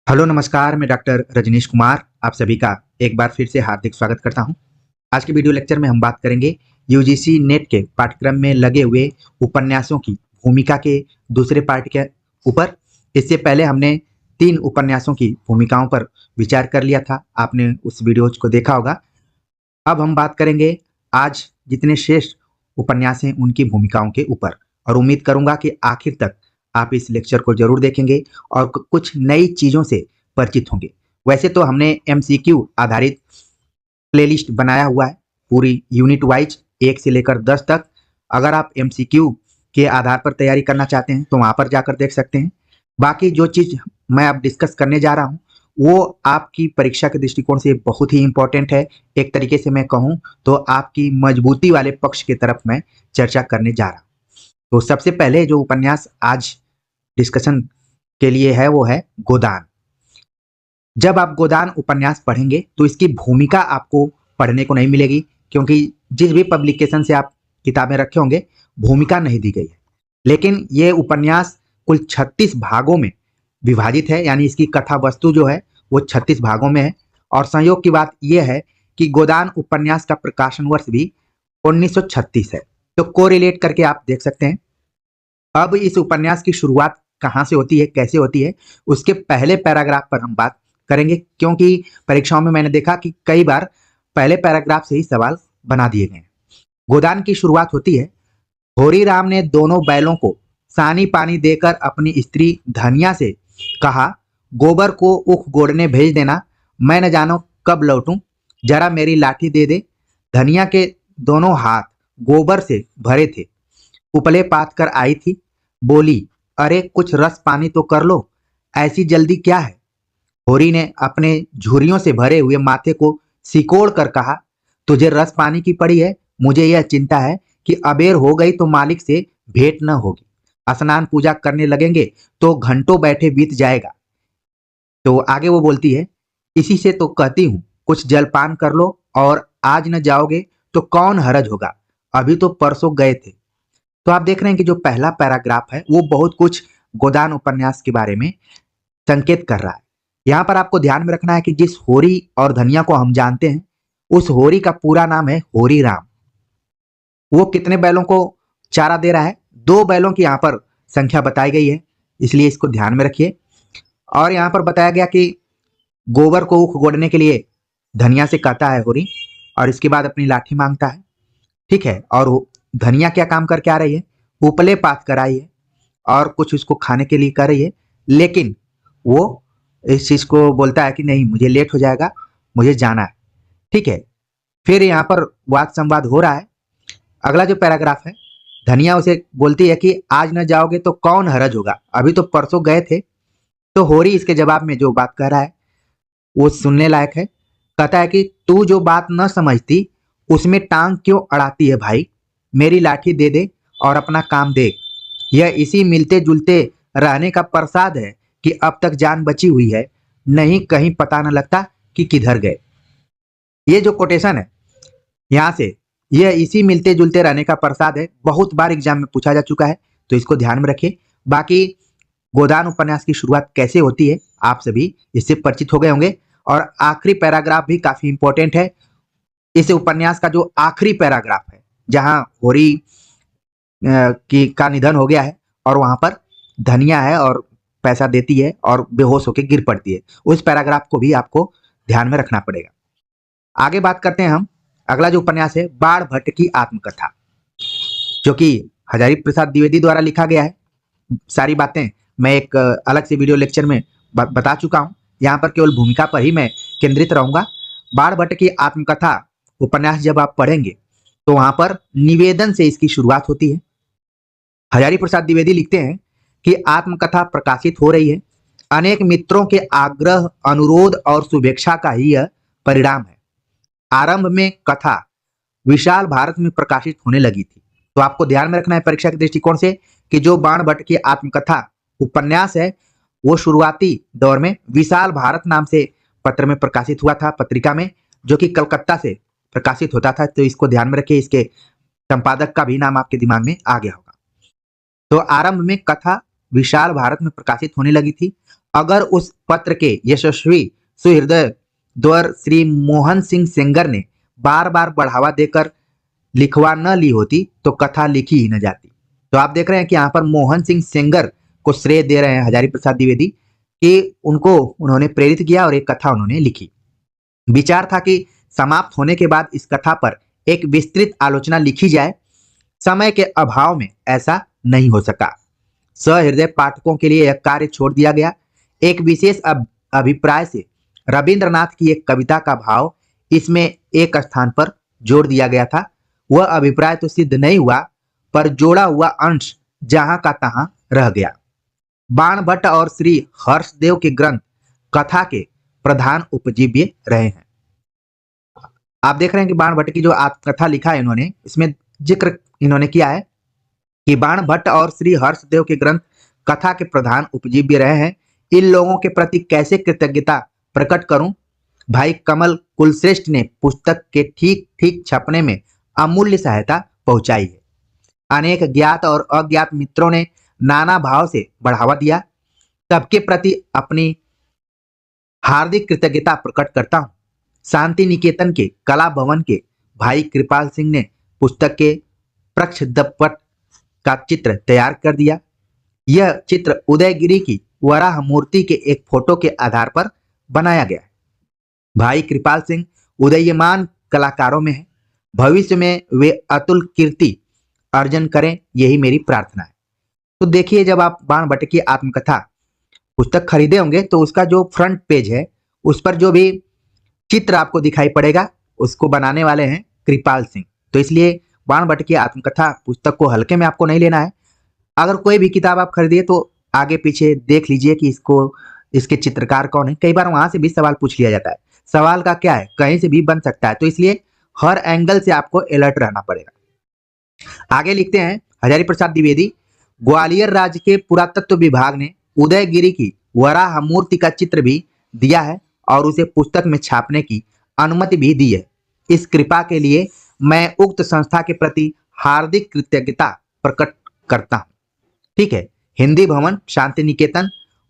Hello नमस्कार, मैं doctor Rajneesh Kumar आप सभी का एक बार फिर से हार्दिक स्वागत करता हूं। आज के वीडियो लेक्चर में हम बात करेंगे यूजीसी नेट के पाठ्यक्रम में लगे हुए उपन्यासों की भूमिका के दूसरे पार्ट के ऊपर। इससे पहले हमने 3 उपन्यासों की भूमिकाओं पर विचार कर लिया था, आपने उस वीडियो को देखा होगा। अब हम बात करेंगे आज जितने श्रेष्ठ उपन्यास हैं उनकी भूमिकाओं के ऊपर, और उम्मीद करूंगा कि आखिर तक आप इस लेक्चर को जरूर देखेंगे और कुछ नई चीज़ों से परिचित होंगे। वैसे तो हमने एमसीक्यू आधारित प्लेलिस्ट बनाया हुआ है पूरी यूनिट वाइज 1 से लेकर 10 तक। अगर आप एमसीक्यू के आधार पर तैयारी करना चाहते हैं तो वहाँ पर जाकर देख सकते हैं। बाकी जो चीज़ मैं अब डिस्कस करने जा रहा हूँ वो आपकी परीक्षा के दृष्टिकोण से बहुत ही इम्पोर्टेंट है। एक तरीके से मैं कहूँ तो आपकी मजबूती वाले पक्ष की तरफ मैं चर्चा करने जा रहा हूँ। तो सबसे पहले जो उपन्यास आज डिस्कशन के लिए है वो है गोदान। जब आप गोदान उपन्यास पढ़ेंगे तो इसकी भूमिका आपको पढ़ने को नहीं मिलेगी, क्योंकि जिस भी पब्लिकेशन से आप किताबें रखे होंगे भूमिका नहीं दी गई है। लेकिन ये उपन्यास कुल 36 भागों में विभाजित है, यानी इसकी कथा वस्तु जो है वो 36 भागों में है। और संयोग की बात यह है कि गोदान उपन्यास का प्रकाशन वर्ष भी 1936 है, तो कोरिलेट करके आप देख सकते हैं। अब इस उपन्यास की शुरुआत कहाँ से होती है, कैसे होती है, उसके पहले पैराग्राफ पर हम बात करेंगे, क्योंकि परीक्षाओं में मैंने देखा कि कई बार पहले पैराग्राफ से ही सवाल बना दिए गए। गोदान की शुरुआत होती है, होरी राम ने दोनों बैलों को सानी पानी देकर अपनी स्त्री धनिया से कहा, गोबर को उख गोड़ने भेज देना, मैं न जानो कब लौटूं, जरा मेरी लाठी दे दे। धनिया के दोनों हाथ गोबर से भरे थे, उपले पात कर आई थी, बोली, अरे कुछ रस पानी तो कर लो, ऐसी जल्दी क्या है। होरी ने अपने झुर्रियों से भरे हुए माथे को सिकोड़ कर कहा, तुझे रस पानी की पड़ी है, मुझे यह चिंता है कि अबेर हो गई तो मालिक से भेंट न होगी, स्नान पूजा करने लगेंगे तो घंटों बैठे बीत जाएगा। तो आगे वो बोलती है, इसी से तो कहती हूँ कुछ जलपान कर लो, और आज न जाओगे तो कौन हरज होगा, अभी तो परसों गए थे। तो आप देख रहे हैं कि जो पहला पैराग्राफ है वो बहुत कुछ गोदान उपन्यास के बारे में संकेत कर रहा है। यहाँ पर आपको ध्यान में रखना है कि जिस होरी और धनिया को हम जानते हैं उस होरी का पूरा नाम है होरी राम। वो कितने बैलों को चारा दे रहा है, 2 बैलों की यहाँ पर संख्या बताई गई है, इसलिए इसको ध्यान में रखिए। और यहाँ पर बताया गया कि गोबर को उख गोड़ने के लिए धनिया से कहता है होरी, और इसके बाद अपनी लाठी मांगता है, ठीक है। और धनिया क्या काम करके आ रही है, उपले पात कर आई है और कुछ उसको खाने के लिए कर रही है, लेकिन वो इस चीज को बोलता है कि नहीं, मुझे लेट हो जाएगा, मुझे जाना है, ठीक है। फिर यहाँ पर वाद संवाद हो रहा है। अगला जो पैराग्राफ है, धनिया उसे बोलती है कि आज न जाओगे तो कौन हरज होगा, अभी तो परसों गए थे। तो होरी इसके जवाब में जो बात कह रहा है वो सुनने लायक है। कहता है कि तू जो बात न समझती उसमें टांग क्यों अड़ाती है भाई, मेरी लाठी दे दे और अपना काम देख, यह इसी मिलते जुलते रहने का प्रसाद है कि अब तक जान बची हुई है, नहीं कहीं पता न लगता कि किधर गए। ये जो कोटेशन है यहाँ से, यह इसी मिलते जुलते रहने का प्रसाद है, बहुत बार एग्जाम में पूछा जा चुका है, तो इसको ध्यान में रखिए। बाकी गोदान उपन्यास की शुरुआत कैसे होती है आप सभी इससे परिचित हो गए होंगे। और आखिरी पैराग्राफ भी काफी इंपॉर्टेंट है। इस उपन्यास का जो आखिरी पैराग्राफ है जहां होरी की का निधन हो गया है और वहां पर धनिया है और पैसा देती है और बेहोश होकर गिर पड़ती है, उस पैराग्राफ को भी आपको ध्यान में रखना पड़ेगा। आगे बात करते हैं हम। अगला जो उपन्यास है बाण भट्ट की आत्मकथा, जो कि हजारी प्रसाद द्विवेदी द्वारा लिखा गया है। सारी बातें मैं एक अलग से वीडियो लेक्चर में बता चुका हूं, यहाँ पर केवल भूमिका पर ही मैं केंद्रित रहूंगा। बाण भट्ट की आत्मकथा उपन्यास जब आप पढ़ेंगे तो वहां पर निवेदन से इसकी शुरुआत होती है। हजारी प्रसाद द्विवेदी लिखते हैं कि आत्मकथा प्रकाशित हो रही है, अनेक मित्रों के आग्रह, अनुरोध और शुभेच्छा का ही यह परिणाम है। आरंभ में कथा विशाल भारत में प्रकाशित होने लगी थी। तो आपको ध्यान में रखना है परीक्षा के दृष्टिकोण से कि जो बाण भट्ट की आत्मकथा उपन्यास है वो शुरुआती दौर में विशाल भारत नाम से पत्र में प्रकाशित हुआ था, पत्रिका में, जो कि कलकत्ता से प्रकाशित होता था। तो इसको ध्यान में रखिए, इसके संपादक का भी नाम आपके दिमाग में आ गया होगा। तो आरंभ में कथा विशाल भारत में प्रकाशित होने लगी थी, अगर उस पत्र के यशस्वी सुहृदय द्वर श्री मोहन सिंह सेंगर ने बार बार बढ़ावा देकर लिखवा न ली होती तो कथा लिखी ही न जाती। तो आप देख रहे हैं कि यहाँ पर मोहन सिंह सेंगर को श्रेय दे रहे हैं हजारी प्रसाद द्विवेदी कि उनको उन्होंने प्रेरित किया और एक कथा उन्होंने लिखी। विचार था कि समाप्त होने के बाद इस कथा पर एक विस्तृत आलोचना लिखी जाए। समय के अभाव में ऐसा नहीं हो सका। सहृदय पाठकों के लिए यह कार्य छोड़ दिया गया। एक विशेष अभिप्राय से रविंद्रनाथ की एक कविता का भाव इसमें एक स्थान पर जोड़ दिया गया था। वह अभिप्राय तो सिद्ध नहीं हुआ, पर जोड़ा हुआ अंश जहां का तहां रह गया। बाणभट्ट और श्री हर्षदेव के ग्रंथ कथा के प्रधान उपजीव्य रहे हैं। आप देख रहे हैं कि बाणभट्ट की जो आत्मकथा लिखा है इन्होंने, इसमें जिक्र इन्होंने किया है कि बाणभट्ट और श्री हर्षदेव के ग्रंथ कथा के प्रधान उपजीव्य रहे हैं। इन लोगों के प्रति कैसे कृतज्ञता प्रकट करूं। भाई कमल कुलश्रेष्ठ ने पुस्तक के ठीक ठीक छपने में अमूल्य सहायता पहुंचाई है। अनेक ज्ञात और अज्ञात मित्रों ने नाना भाव से बढ़ावा दिया। सबके प्रति अपनी हार्दिक कृतज्ञता प्रकट करता हूं। शांति निकेतन के कला भवन के भाई कृपाल सिंह ने पुस्तक के प्रक्षदपट का चित्र तैयार कर दिया। यह चित्र उदयगिरी की वराह मूर्ति के एक फोटो के आधार पर बनाया गया है। भाई कृपाल सिंह उदयमान कलाकारों में है। भविष्य में वे अतुल कीर्ति अर्जन करें, यही मेरी प्रार्थना है। तो देखिए, जब आप बाणभट्ट की आत्मकथा पुस्तक खरीदे होंगे तो उसका जो फ्रंट पेज है उस पर जो भी चित्र आपको दिखाई पड़ेगा उसको बनाने वाले हैं कृपाल सिंह। तो इसलिए बाणभट्ट की आत्मकथा पुस्तक को हल्के में आपको नहीं लेना है। अगर कोई भी किताब आप खरीदिए तो आगे पीछे देख लीजिए कि इसके चित्रकार कौन है। कई बार वहां से भी सवाल पूछ लिया जाता है। सवाल का क्या है, कहीं से भी बन सकता है, तो इसलिए हर एंगल से आपको अलर्ट रहना पड़ेगा। आगे लिखते हैं हजारी प्रसाद द्विवेदी, ग्वालियर राज्य के पुरातत्व विभाग ने उदयगिरी की वराह मूर्ति का चित्र भी दिया है और उसे पुस्तक में छापने की अनुमति भी दी है। इस कृपा के लिए मैं उक्त संस्था के प्रति हार्दिक कृतज्ञता प्रकट करता हूं। ठीक है। हिंदी भवन शांति निकेतन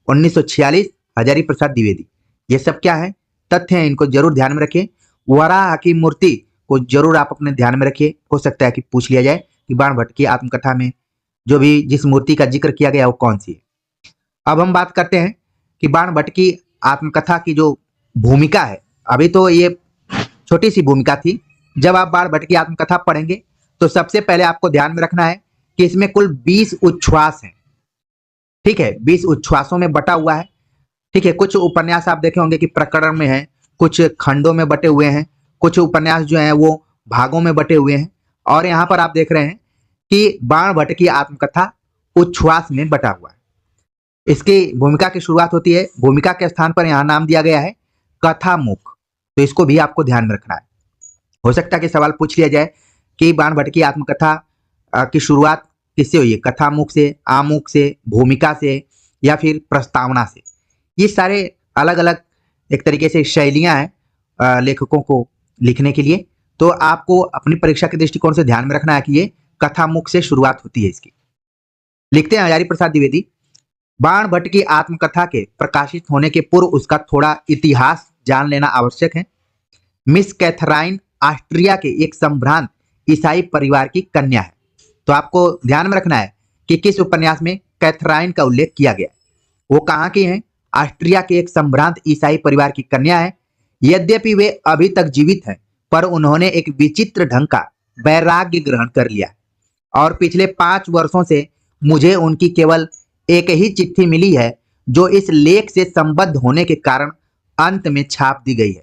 1946, हजारी प्रसाद द्विवेदी। ये सब क्या है, तथ्य हैं, इनको जरूर ध्यान में रखिए। वराह की मूर्ति को जरूर आप अपने ध्यान में रखिए। हो सकता है कि पूछ लिया जाए कि बाणभट्ट की आत्मकथा में जो भी जिस मूर्ति का जिक्र किया गया वो कौन सी है। अब हम बात करते हैं कि बाणभट्ट की आत्मकथा की जो भूमिका है। अभी तो ये छोटी सी भूमिका थी। जब आप बाणभट्ट की आत्मकथा पढ़ेंगे तो सबसे पहले आपको ध्यान में रखना है कि इसमें कुल 20 उच्छ्वास हैं। ठीक है, 20 उच्छ्वासों में बटा हुआ है। ठीक है, कुछ उपन्यास आप देखे होंगे कि प्रकरण में है, कुछ खंडों में बटे हुए हैं, कुछ उपन्यास जो हैं वो भागों में बटे हुए हैं, और यहाँ पर आप देख रहे हैं कि बाणभट्ट की आत्मकथा उच्छ्वास में बटा हुआ है। इसकी भूमिका की शुरुआत होती है। भूमिका के स्थान पर यहाँ नाम दिया गया है कथामुख, तो इसको भी आपको ध्यान में रखना है। हो सकता है कि सवाल पूछ लिया जाए कि बाणभट्ट की आत्मकथा की शुरुआत किससे हुई है, कथामुख से, आमुख से, भूमिका से, या फिर प्रस्तावना से। ये सारे अलग अलग एक तरीके से शैलियां हैं लेखकों को लिखने के लिए। तो आपको अपनी परीक्षा के दृष्टिकोण से ध्यान में रखना है कि ये कथामुख से शुरुआत होती है इसकी। लिखते हैं हजारी प्रसाद द्विवेदी, बाणभट्ट की आत्मकथा के प्रकाशित होने के पूर्व उसका थोड़ा इतिहास जान लेना आवश्यक है। मिस कैथराइन ऑस्ट्रिया के एक संभ्रांत ईसाई परिवार की कन्या है। तो आपको ध्यान में रखना है कि किस उपन्यास में कैथराइन का उल्लेख किया गया है। वो कहाँ की हैं? ऑस्ट्रिया के एक संभ्रांत ईसाई परिवार की कन्या है। यद्यपि वे अभी तक जीवित हैं, पर उन्होंने एक विचित्र ढंग का वैराग्य ग्रहण कर लिया और पिछले 5 वर्षों से मुझे उनकी केवल एक ही चिट्ठी मिली है, जो इस लेख से संबद्ध होने के कारण अंत में छाप दी गई है।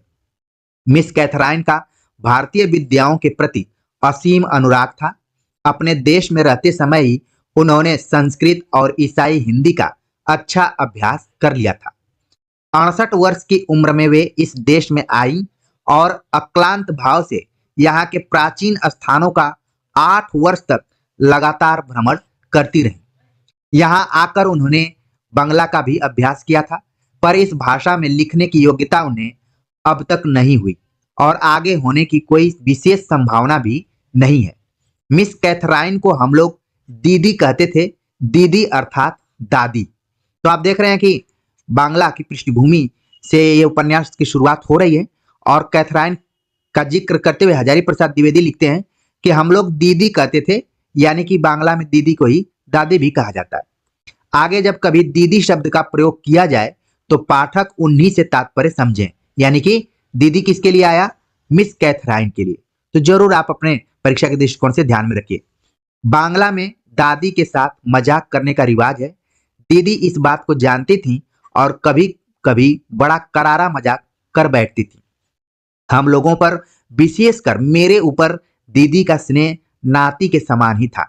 मिस कैथराइन का भारतीय विद्याओं के प्रति असीम अनुराग था। अपने देश में रहते समय ही उन्होंने संस्कृत और ईसाई हिंदी का अच्छा अभ्यास कर लिया था। 68 वर्ष की उम्र में वे इस देश में आई और अक्लांत भाव से यहाँ के प्राचीन स्थानों का 8 वर्ष तक लगातार भ्रमण करती रही। यहाँ आकर उन्होंने बंगला का भी अभ्यास किया था, पर इस भाषा में लिखने की योग्यता उन्हें अब तक नहीं हुई और आगे होने की कोई विशेष संभावना भी नहीं है। मिस कैथराइन को हम लोग दीदी कहते थे, दीदी अर्थात दादी। तो आप देख रहे हैं कि बांग्ला की पृष्ठभूमि से ये उपन्यास की शुरुआत हो रही है। और कैथराइन का जिक्र करते हुए हजारी प्रसाद द्विवेदी लिखते हैं कि हम लोग दीदी कहते थे, यानी कि बांग्ला में दीदी को ही दादी भी कहा जाता है। आगे जब कभी दीदी शब्द का प्रयोग किया जाए तो पाठक उन्हीं से तात्पर्य समझें, यानी कि दीदी किसके लिए आया, मिस कैथराइन के लिए। तो जरूर आप अपने परीक्षा के दृष्टिकोण से ध्यान में रखिए। बांग्ला में दादी के साथ मजाक करने का रिवाज है। दीदी इस बात को जानती थी और कभी कभी बड़ा करारा मजाक कर बैठती थी। हम लोगों पर, विशेषकर मेरे ऊपर दीदी का स्नेह नाती के समान ही था।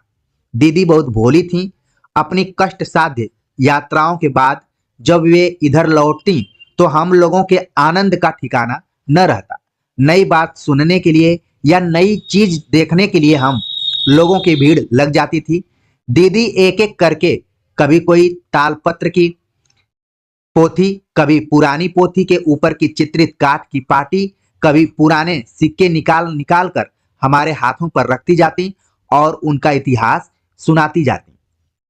दीदी बहुत भोली थी। अपनी कष्ट साध्य यात्राओं के बाद जब वे इधर लौटती तो हम लोगों के आनंद का ठिकाना न रहता। नई बात सुनने के लिए या नई चीज देखने के लिए हम लोगों की भीड़ लग जाती थी। दीदी एक एक करके कभी कोई तालपत्र की पोथी, कभी पुरानी पोथी के ऊपर की चित्रित काठ की पाटी, कभी पुराने सिक्के निकाल निकाल कर हमारे हाथों पर रखती जाती और उनका इतिहास सुनाती जाती।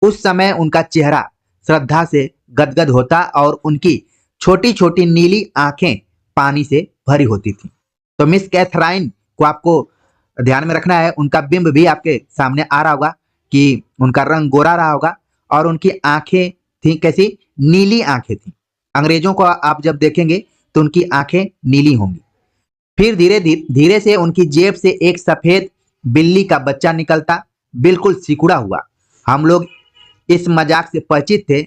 उस समय उनका चेहरा श्रद्धा से गदगद होता और उनकी छोटी छोटी नीली आंखें पानी से भरी होती थी। तो मिस कैथराइन को आपको ध्यान में रखना है। उनका बिंब भी आपके सामने आ रहा होगा कि उनका रंग गोरा रहा होगा और उनकी आंखें थी कैसी, नीली आंखें थी। अंग्रेजों को आप जब देखेंगे तो उनकी आंखें नीली होंगी। फिर धीरे धीरे से उनकी जेब से एक सफेद बिल्ली का बच्चा निकलता, बिल्कुल सिकुड़ा हुआ। हम लोग इस मजाक से परिचित थे।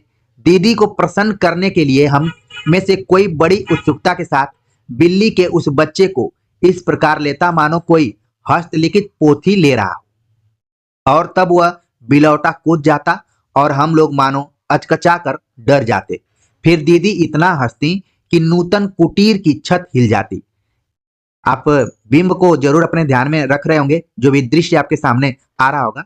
दीदी को प्रसन्न करने के लिए हम में से कोई बड़ी उत्सुकता के साथ बिल्ली के उस बच्चे को इस प्रकार लेता मानो कोई हस्तलिखित पोथी ले रहा हो, और तब वह बिलौटा कूद जाता और हम लोग मानो अचकचा कर डर जाते। फिर दीदी इतना हंसती कि नूतन कुटीर की छत हिल जाती। आप बिंब को जरूर अपने ध्यान में रख रहे होंगे, जो भी दृश्य आपके सामने आ रहा होगा।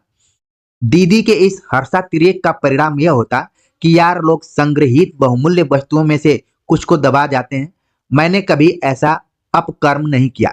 दीदी के इस हर्षातिरेक का परिणाम यह होता कि यार लोग संग्रहित बहुमूल्य वस्तुओं में से कुछ को दबा जाते हैं। मैंने कभी ऐसा अपकर्म नहीं किया,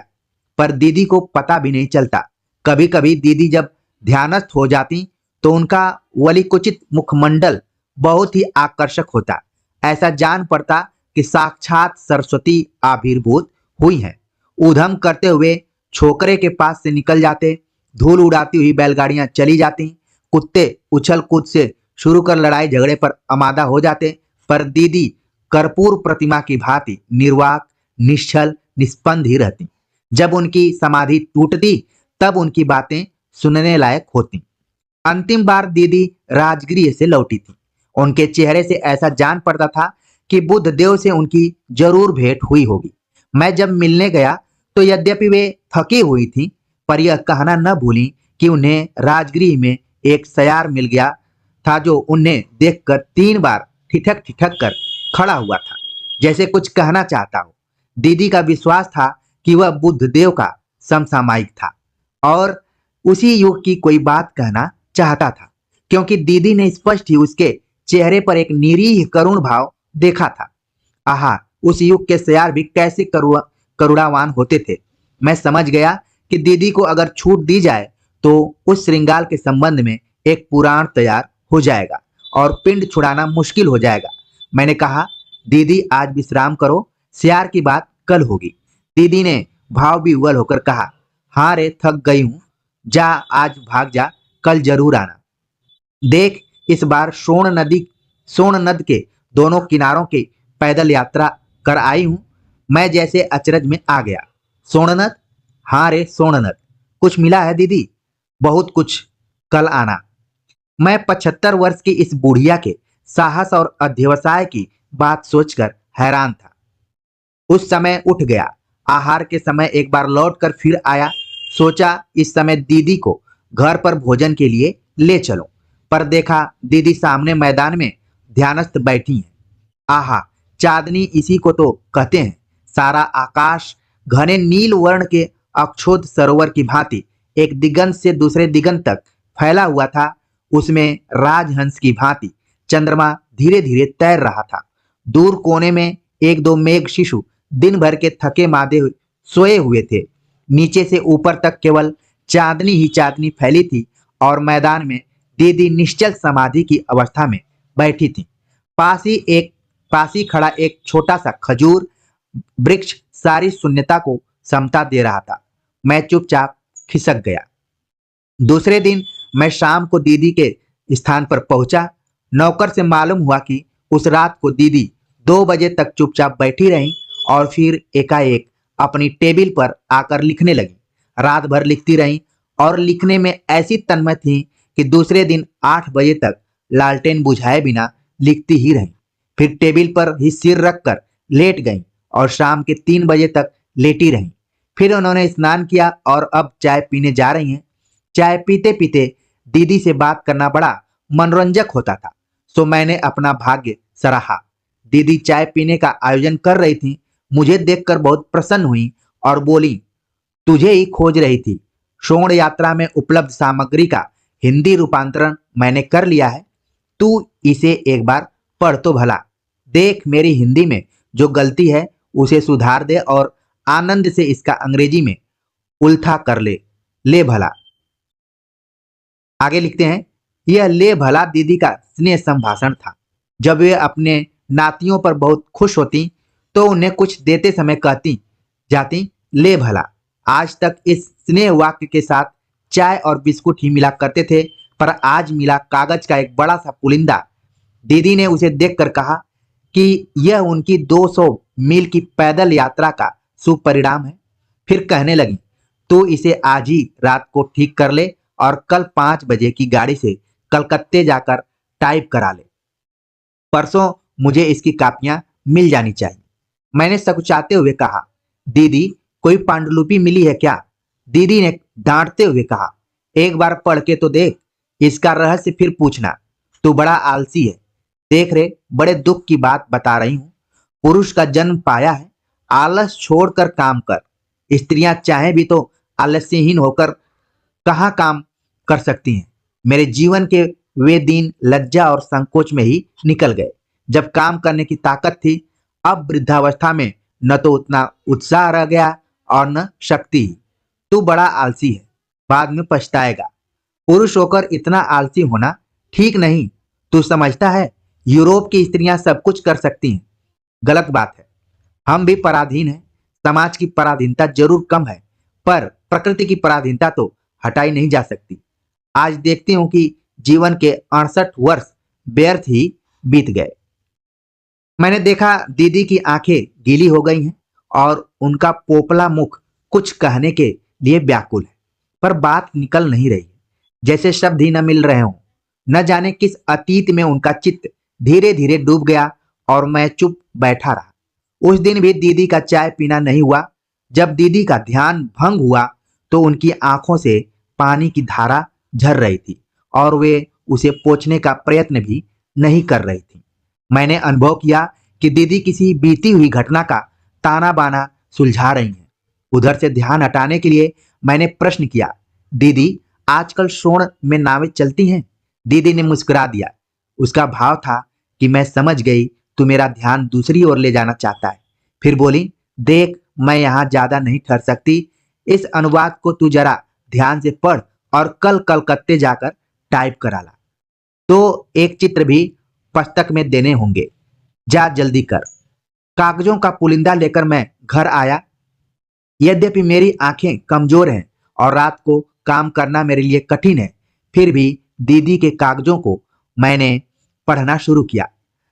पर दीदी को पता भी नहीं चलता। कभी कभी दीदी जब ध्यानस्थ हो जाती तो उनका वलिकुचित मुखमंडल बहुत ही आकर्षक होता। ऐसा जान पड़ता कि साक्षात सरस्वती आविर्भूत हुई है। ऊधम करते हुए छोकरे के पास से निकल जाते, धूल उड़ाती हुई बैलगाड़ियां चली जाती, कुत्ते उछल कूद से शुरू कर लड़ाई झगड़े पर आमादा हो जाते, पर दीदी कर्पूर प्रतिमा की भांति निर्वाक, निश्चल, निस्पंद ही रहती। जब उनकी समाधि टूटती तब उनकी बातें सुनने लायक होती। अंतिम बार दीदी राजगृह से लौटी थी। उनके चेहरे से ऐसा जान पड़ता था कि बुद्ध देव से उनकी जरूर भेंट हुई होगी। मैं जब मिलने गया तो यद्यपि वे थकी हुई थी, पर यह कहना न भूली कि उन्हें राजगृह में एक सयार मिल गया था जो उन्हें देखकर 3 बार ठिठक ठिठक कर खड़ा हुआ था, जैसे कुछ कहना चाहता हो। दीदी का विश्वास था कि वह बुद्ध देव का समसामयिक था और उसी युग की कोई बात कहना चाहता था, क्योंकि दीदी ने स्पष्ट ही उसके चेहरे पर एक निरीह करुण भाव देखा था। आहा, उस युग के सयार भी कैसे करुणावान होते थे। मैं समझ गया कि दीदी को अगर छूट दी जाए तो उस श्रृंगार के संबंध में एक पुराण तैयार हो जाएगा और पिंड छुड़ाना मुश्किल हो जाएगा। मैंने कहा, दीदी आज विश्राम करो, सयार की बात कल होगी। दीदी ने भाव विह्वल होकर कहा, हाँ रे, थक गई हूं, जा आज भाग जा, कल जरूर आना। देख, इस बार सोन नद के दोनों किनारों की पैदल यात्रा कर आई हूं। मैं जैसे अचरज में आ गया। सोननद? हाँ रे, सोननद। कुछ मिला है दीदी? बहुत कुछ, कल आना। मैं 75 वर्ष की इस बुढ़िया के साहस और अध्यवसाय की बात सोचकर हैरान था। उस समय उठ गया। आहार के समय एक बार लौटकर फिर आया। सोचा इस समय दीदी को घर पर भोजन के लिए ले चलो, पर देखा दीदी सामने मैदान में ध्यानस्थ बैठी हैं। आहा, चांदनी इसी को तो कहते हैं। सारा आकाश घने नील वर्ण के अक्षोद सरोवर की भांति एक दिगंत से दूसरे दिगंत तक फैला हुआ था। उसमें राजहंस की भांति चंद्रमा धीरे धीरे तैर रहा था। दूर कोने में 1-2 मेघ शिशु दिन भर के थके मादे सोए हुए थे। नीचे से ऊपर तक केवल चांदनी ही चांदनी फैली थी और मैदान में दीदी निश्चल समाधि की अवस्था में बैठी थी। पास ही एक पास ही खड़ा एक छोटा सा खजूर वृक्ष सारी शून्यता को समता दे रहा था। मैं चुपचाप खिसक गया। दूसरे दिन मैं शाम को दीदी के स्थान पर पहुंचा। नौकर से मालूम हुआ कि उस रात को दीदी 2 बजे तक चुपचाप बैठी रहीं और फिर एकाएक अपनी टेबल पर आकर लिखने लगी। रात भर लिखती रहीं और लिखने में ऐसी तन्मय थी कि दूसरे दिन 8 बजे तक लालटेन बुझाए बिना लिखती ही रहीं। फिर टेबल पर ही सिर रखकर लेट गईं और शाम के 3 बजे तक लेटी रहीं। फिर उन्होंने स्नान किया और अब चाय पीने जा रही हैं। चाय पीते पीते दीदी से बात करना बड़ा मनोरंजक होता था, सो मैंने अपना भाग्य सराहा। दीदी चाय पीने का आयोजन कर रही थी। मुझे देखकर बहुत प्रसन्न हुई और बोली, तुझे ही खोज रही थी। श्रवण यात्रा में उपलब्ध सामग्री का हिंदी रूपांतरण मैंने कर लिया है। तू इसे एक बार पढ़ तो भला। देख मेरी हिंदी में जो गलती है उसे सुधार दे और आनंद से इसका अंग्रेजी में उल्था कर ले भला। आगे लिखते हैं, यह ले भला दीदी का स्नेह संभाषण था। जब वे अपने नातियों पर बहुत खुश होती तो उन्हें कुछ देते समय कहती जाती ले भला। आज तक इस स्नेह वाक्य के साथ चाय और बिस्कुट ही मिला करते थे, पर आज मिला कागज का एक बड़ा सा पुलिंदा। दीदी ने उसे देखकर कहा कि यह उनकी 200 मील की पैदल यात्रा का शुभ परिणाम है। फिर कहने लगी, तू इसे आज ही रात को ठीक कर ले और कल 5 बजे की गाड़ी से कलकत्ते जाकर टाइप करा ले। परसों मुझे इसकी कापियां मिल जानी चाहिए। मैंने सकुचाते हुए कहा, दीदी कोई पांडुलिपि मिली है क्या? दीदी ने डांटते हुए कहा, एक बार पढ़ के तो देख, इसका रहस्य फिर पूछना। तू बड़ा आलसी है। देख रे, बड़े दुख की बात बता रही हूं। पुरुष का जन्म पाया है, आलस छोड़कर काम कर। स्त्रियां चाहे भी तो आलस्यहीन होकर कहाँ काम कर सकती हैं। मेरे जीवन के वे दिन लज्जा और संकोच में ही निकल गए, जब काम करने की ताकत थी। अब वृद्धावस्था में न तो उतना उत्साह रह गया और न शक्ति ही। तू बड़ा आलसी है, बाद में पछताएगा। पुरुष होकर इतना आलसी होना ठीक नहीं। तू समझता है यूरोप की स्त्रियां सब कुछ कर सकती हैं? गलत बात है। हम भी पराधीन हैं। समाज की पराधीनता जरूर कम है, पर प्रकृति की पराधीनता तो हटाई नहीं जा सकती। आज देखती हूं कि जीवन के 68 वर्ष व्यर्थ ही बीत गए। मैंने देखा दीदी की आंखें गीली हो गई हैं और उनका पोपला मुख कुछ कहने के लिए व्याकुल है, पर बात निकल नहीं रही है, जैसे शब्द ही न मिल रहे हों। न जाने किस अतीत में उनका चित्त धीरे धीरे डूब गया और मैं चुप बैठा रहा। उस दिन भी दीदी का चाय पीना नहीं हुआ। जब दीदी का ध्यान भंग हुआ तो उनकी आंखों से पानी की धारा झर रही थी और वे उसे पोंछने का प्रयत्न भी नहीं कर रही थी। मैंने अनुभव किया कि दीदी किसी बीती हुई घटना का ताना बाना सुलझा रही हैं। उधर से ध्यान हटाने के लिए मैंने प्रश्न किया, दीदी आजकल श्रोण में नावें चलती हैं? दीदी ने मुस्कुरा दिया। उसका भाव था कि मैं समझ गई तू मेरा ध्यान दूसरी ओर ले जाना चाहता है। फिर बोली, देख मैं यहाँ ज्यादा नहीं ठहर सकती। इस अनुवाद को तू जरा ध्यान से पढ़ और कल कलकत्ते जाकर टाइप करा ला। तो एक चित्र भी पुस्तक में देने होंगे। जा जल्दी कर। कागजों का पुलिंदा लेकर मैं घर आया। यद्यपि मेरी आंखें कमजोर हैं और रात को काम करना मेरे लिए कठिन है, फिर भी दीदी के कागजों को मैंने पढ़ना शुरू किया।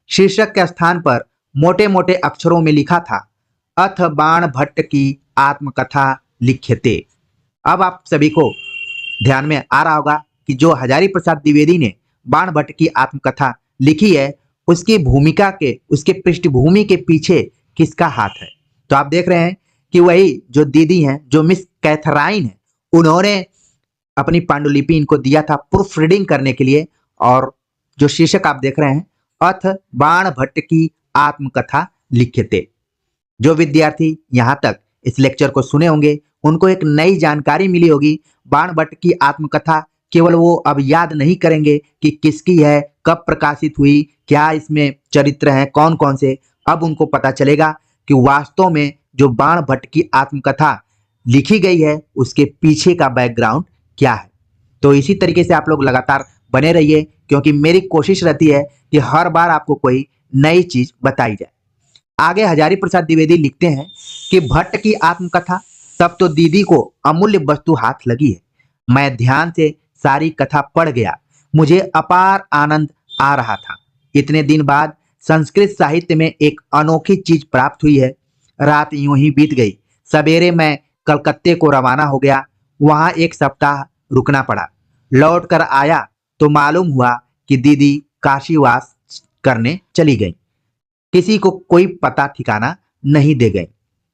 शीर्षक के स्थान पर मोटे मोटे अक्षरों में लिखा था, अथ बाण भट्ट की आत्मकथा लिख्यते। अब आप सभी को ध्यान में आ रहा होगा कि जो हजारी प्रसाद द्विवेदी ने बाण भट्ट की आत्मकथा लिखी है, उसकी भूमिका के, उसके पृष्ठभूमि के पीछे किसका हाथ है। तो आप देख रहे हैं कि वही जो दीदी हैं, जो मिस कैथराइन है, उन्होंने अपनी पांडुलिपि इनको दिया था प्रूफ रीडिंग करने के लिए। और जो शीर्षक आप देख रहे हैं, अथ बाण भट्ट की आत्मकथा लिख्यते। जो विद्यार्थी यहाँ तक इस लेक्चर को सुने होंगे, उनको एक नई जानकारी मिली होगी। बाण भट्ट की आत्मकथा केवल वो अब याद नहीं करेंगे कि किसकी है, कब प्रकाशित हुई, क्या इसमें चरित्र हैं, कौन कौन से। अब उनको पता चलेगा कि वास्तव में जो बाण भट्ट की आत्मकथा लिखी गई है उसके पीछे का बैकग्राउंड क्या है। तो इसी तरीके से आप लोग लगातार बने रहिए, क्योंकि मेरी कोशिश रहती है कि हर बार आपको कोई नई चीज बताई जाए। आगे हजारी प्रसाद द्विवेदी लिखते हैं कि भट्ट की आत्मकथा, तब तो दीदी को अमूल्य वस्तु हाथ लगी है। मैं ध्यान से सारी कथा पढ़ गया, मुझे अपार आनंद आ रहा था। इतने दिन बाद संस्कृत साहित्य में एक अनोखी चीज प्राप्त हुई है। रात यूं ही बीत गई। सवेरे मैं कलकत्ते को रवाना हो गया। वहां एक सप्ताह रुकना पड़ा। लौट कर आया तो मालूम हुआ कि दीदी काशीवास करने चली गई। किसी को कोई पता ठिकाना नहीं दे गई।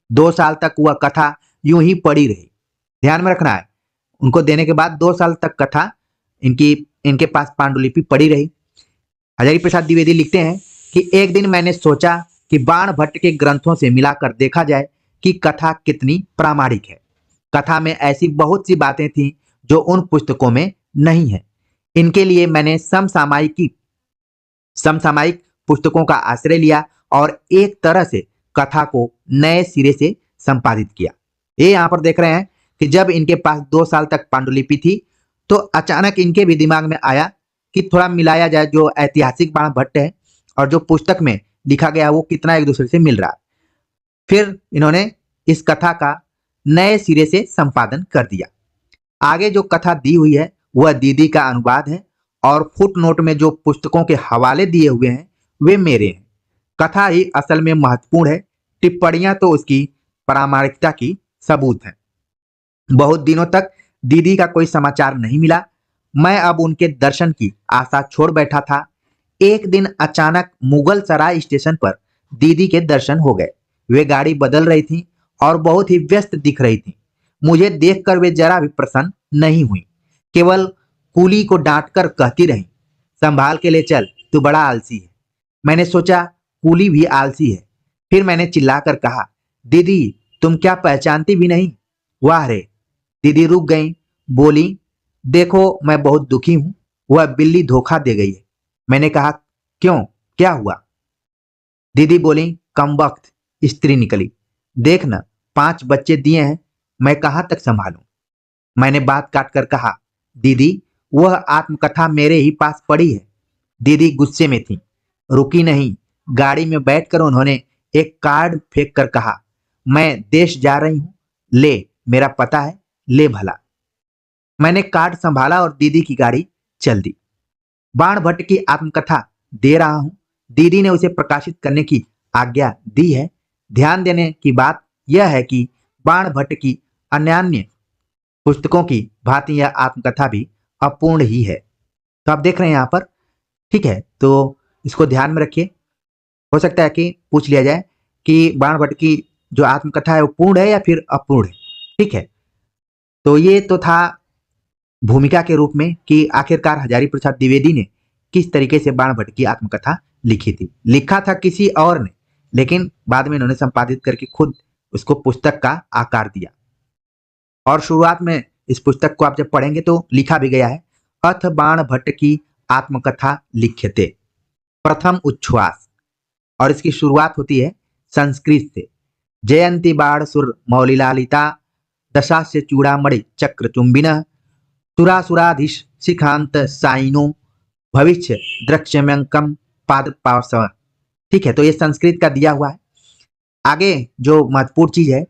2 साल तक वह कथा यूं ही पड़ी रही। ध्यान में रखना है, उनको देने के बाद 2 साल तक कथा इनकी इनके पास पांडुलिपि पड़ी रही। हजारी प्रसाद द्विवेदी लिखते हैं कि एक दिन मैंने सोचा कि बाण भट्ट के ग्रंथों से मिलाकर देखा जाए कि कथा कितनी प्रामाणिक है। कथा में ऐसी बहुत सी बातें थीं जो उन पुस्तकों में नहीं है। इनके लिए मैंने समसामयिक पुस्तकों का आश्रय लिया और एक तरह से कथा को नए सिरे से संपादित किया। ये यहाँ पर देख रहे हैं कि जब इनके पास 2 साल तक पांडुलिपि थी तो अचानक इनके भी दिमाग में आया कि थोड़ा मिलाया जाए, जो ऐतिहासिक बाण भट्ट है और जो पुस्तक में लिखा गया वो कितना एक दूसरे से मिल रहा है। फिर इन्होंने इस कथा का नए सिरे से संपादन कर दिया। आगे जो कथा दी हुई है वह दीदी का अनुवाद है और फुटनोट में जो पुस्तकों के हवाले दिए हुए हैं वे मेरे हैं। कथा ही असल में महत्वपूर्ण है, टिप्पणियां तो उसकी प्रामाणिकता की सबूत हैं। बहुत दिनों तक दीदी का कोई समाचार नहीं मिला। मैं अब उनके दर्शन की आशा छोड़ बैठा था। एक दिन अचानक मुगल सराय स्टेशन पर दीदी के दर्शन हो गए। वे गाड़ी बदल रही थी और बहुत ही व्यस्त दिख रही थी। मुझे देखकर वे जरा भी प्रसन्न नहीं हुई, केवल कूली को डांटकर कहती रही, संभाल के ले चल, तू बड़ा आलसी है। मैंने सोचा कूली भी आलसी है। फिर मैंने चिल्लाकर कहा, दीदी तुम क्या पहचानती भी नहीं? वाह रे! दीदी रुक गई, बोली, देखो मैं बहुत दुखी हूं, वह बिल्ली धोखा दे गई है। मैंने कहा, क्यों, क्या हुआ? दीदी बोली, कमबख्त स्त्री निकली। देख न, 5 बच्चे दिए हैं, मैं कहां तक संभालूं? मैंने बात काट कर कहा, दीदी वह आत्मकथा मेरे ही पास पड़ी है। दीदी गुस्से में थी, रुकी नहीं। गाड़ी में बैठकर उन्होंने एक कार्ड फेंक कर कहा, मैं देश जा रही हूं, ले मेरा पता है, ले भला। मैंने कार्ड संभाला और दीदी की गाड़ी चल दी। बाण भट्ट की आत्मकथा दे रहा हूं। दीदी ने उसे प्रकाशित करने की आज्ञा दी है। ध्यान देने की बात यह है कि बाण भट्ट की अन्य पुस्तकों की भांति यह आत्मकथा भी अपूर्ण ही है। तो आप देख रहे हैं यहाँ पर, ठीक है, तो इसको ध्यान में रखिए। हो सकता है कि पूछ लिया जाए कि बाण भट्ट की जो आत्मकथा है वो पूर्ण है या फिर अपूर्ण है। ठीक है, तो ये तो था भूमिका के रूप में कि आखिरकार हजारी प्रसाद द्विवेदी ने किस तरीके से बाण भट्ट की आत्मकथा लिखी थी। लिखा था किसी और ने, लेकिन बाद में इन्होंने संपादित करके खुद उसको पुस्तक का आकार दिया। और शुरुआत में इस पुस्तक को आप जब पढ़ेंगे तो लिखा भी गया है, अथ बाण भट्ट की आत्मकथा लिख्यते, प्रथम उच्छ्वास। और इसकी शुरुआत होती है संस्कृत से, जयंती बाण सुर मौलिलालिता दशास्य चूड़ामणि चक्र चुंबिन सुरासुराधीश शिखांत साइनो भविष्य द्रक्ष्यम्यंकम पाद पावसव। ठीक है, तो ये संस्कृत का दिया हुआ है। आगे जो महत्वपूर्ण चीज है,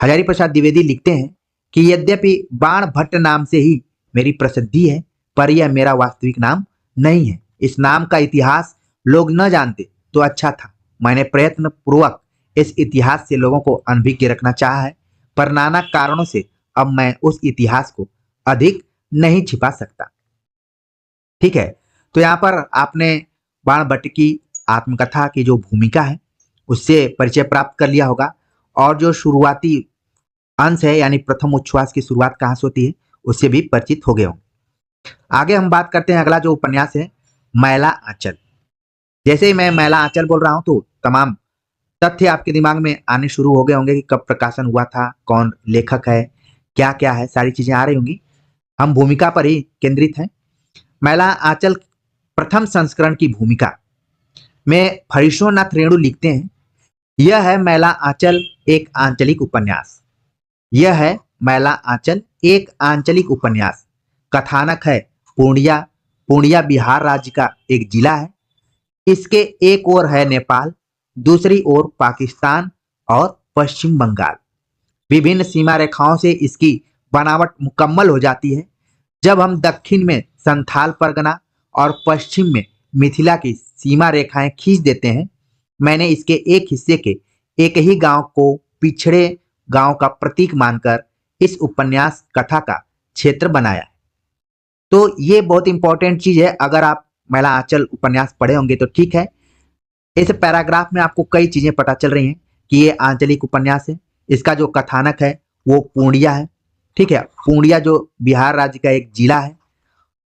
हजारी प्रसाद द्विवेदी लिखते हैं कि यद्यपि बाण भट्ट नाम से ही मेरी प्रसिद्धि है, पर यह मेरा वास्तविक नाम नहीं है। इस नाम का इतिहास लोग न जानते तो अच्छा था। मैंने प्रयत्न पूर्वक इस इतिहास से लोगों को अनभिज्ञ रखना चाहा है, पर नाना कारणों से अब मैं उस इतिहास को अधिक नहीं छिपा सकता। ठीक है, तो यहाँ पर आपने बाण भट्ट की आत्मकथा की जो भूमिका है उससे परिचय प्राप्त कर लिया होगा, और जो शुरुआती अंश है यानी प्रथम उच्छ्वास की शुरुआत कहाँ से होती है उससे भी परिचित हो गए होंगे। आगे हम बात करते हैं, अगला जो उपन्यास है मैला आंचल। जैसे ही मैं मैला आंचल बोल रहा हूं तो तमाम तथ्य आपके दिमाग में आने शुरू हो गए होंगे कि कब प्रकाशन हुआ था, कौन लेखक है, क्या क्या है, सारी चीजें आ रही होंगी। हम भूमिका पर ही केंद्रित हैं। मैला आंचल प्रथम संस्करण की भूमिका में हरीशोनाथ रेणु लिखते हैं, यह है मैला आंचल एक आंचलिक उपन्यास। यह है मैला आंचल एक आंचलिक उपन्यास। कथानक है पूर्णिया। पूर्णिया बिहार राज्य का एक जिला है। इसके एक ओर है नेपाल, दूसरी ओर पाकिस्तान और पश्चिम बंगाल। विभिन्न सीमा रेखाओं से इसकी बनावट मुकम्मल हो जाती है। जब हम दक्षिण में संथाल परगना और पश्चिम में मिथिला की सीमा रेखाएं खींच देते हैं, मैंने इसके एक हिस्से के एक ही गांव को पिछड़े गांव का प्रतीक मानकर इस उपन्यास कथा का क्षेत्र बनाया है। तो ये बहुत इंपॉर्टेंट चीज है। अगर आप महिला आंचल उपन्यास पढ़े होंगे तो ठीक है। इस पैराग्राफ में आपको कई चीजें पता चल रही हैं कि ये आंचलिक उपन्यास है। इसका जो कथानक है वो पूर्णिया है। ठीक है, पूर्णिया जो बिहार राज्य का एक जिला है,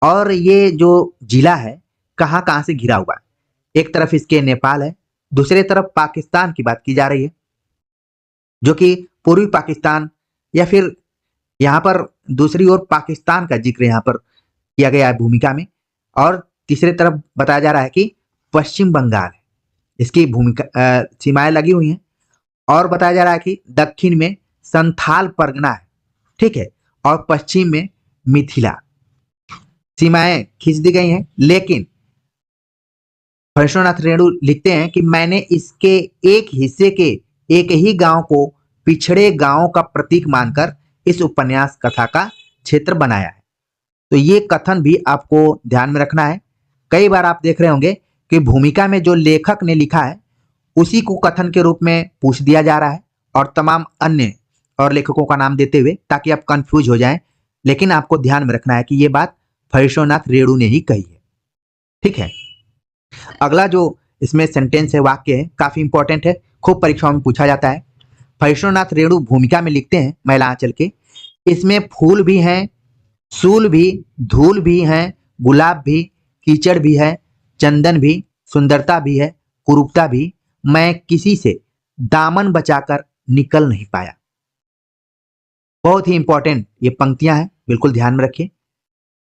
और ये जो जिला है कहाँ कहाँ से घिरा हुआ है। एक तरफ इसके नेपाल है, दूसरे तरफ पाकिस्तान की बात की जा रही है, जो कि पूर्वी पाकिस्तान, या फिर यहाँ पर दूसरी ओर पाकिस्तान का जिक्र यहाँ पर किया गया है भूमिका में। और तीसरे तरफ बताया जा रहा है कि पश्चिम बंगाल है, इसकी भूमिका सीमाएं लगी हुई हैं। और बताया जा रहा है कि दक्षिण में संथाल परगना है, ठीक है, और पश्चिम में मिथिला। सीमाएं खींच दी गई हैं, लेकिन फणीश्वरनाथ रेणु लिखते हैं कि मैंने इसके एक हिस्से के एक ही गांव को पिछड़े गांव का प्रतीक मानकर इस उपन्यास कथा का क्षेत्र बनाया है। तो ये कथन भी आपको ध्यान में रखना है। कई बार आप देख रहे होंगे कि भूमिका में जो लेखक ने लिखा है उसी को कथन के रूप में पूछ दिया जा रहा है, और तमाम अन्य और लेखकों का नाम देते हुए, ताकि आप कंफ्यूज हो जाएं। लेकिन आपको ध्यान में रखना है कि ये बात फणीश्वरनाथ रेणु ने ही कही है। ठीक है, अगला जो इसमें सेंटेंस है, वाक्य है, काफी इंपॉर्टेंट है, खूब परीक्षाओं में पूछा जाता है। फणीश्वरनाथ रेणु भूमिका में लिखते हैं महिला आंचल के, इसमें फूल भी हैं, सूल भी, धूल भी हैं, गुलाब भी, कीचड़ भी है, चंदन भी, सुंदरता भी है, कुरूपता भी। मैं किसी से दामन बचाकर निकल नहीं पाया। बहुत ही इंपॉर्टेंट ये पंक्तियां हैं, बिल्कुल ध्यान में रखिए।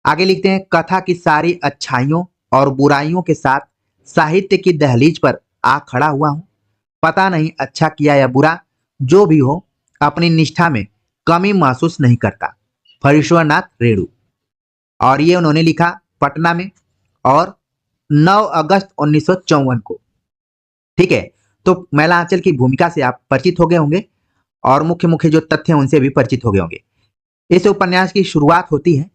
आगे लिखते हैं, कथा की सारी अच्छाइयों और बुराइयों के साथ साहित्य की दहलीज पर आ खड़ा हुआ हूं। पता नहीं अच्छा किया या बुरा, जो भी हो, अपनी निष्ठा में कमी महसूस नहीं करता। फणीश्वरनाथ रेणु। और ये उन्होंने लिखा पटना में, और 9 अगस्त 1954 को। ठीक है, तो महिला आंचल की भूमिका से आप परिचित हो गए होंगे, और मुख्य मुख्य जो तथ्य हैं उनसे भी परिचित हो गए होंगे। इस उपन्यास की शुरुआत होती है,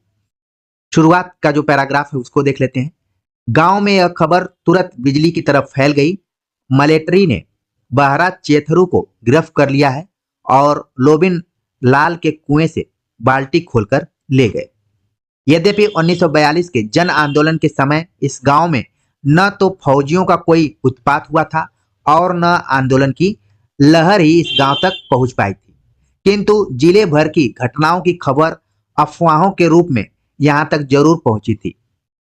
शुरुआत का जो पैराग्राफ है उसको देख लेते हैं। गांव में यह खबर तुरंत बिजली की तरफ फैल गई। मलेट्री ने बहरा चेथरू को गिरफ्त कर लिया है और लोबिन लाल के कुएं से बाल्टी खोलकर ले गए। यद्यपि 1942 के जन आंदोलन के समय इस गांव में न तो फौजियों का कोई उत्पात हुआ था और न आंदोलन की लहर ही इस गांव तक पहुंच पाई थी, किंतु जिले भर की घटनाओं की खबर अफवाहों के रूप में यहां तक जरूर पहुंची थी।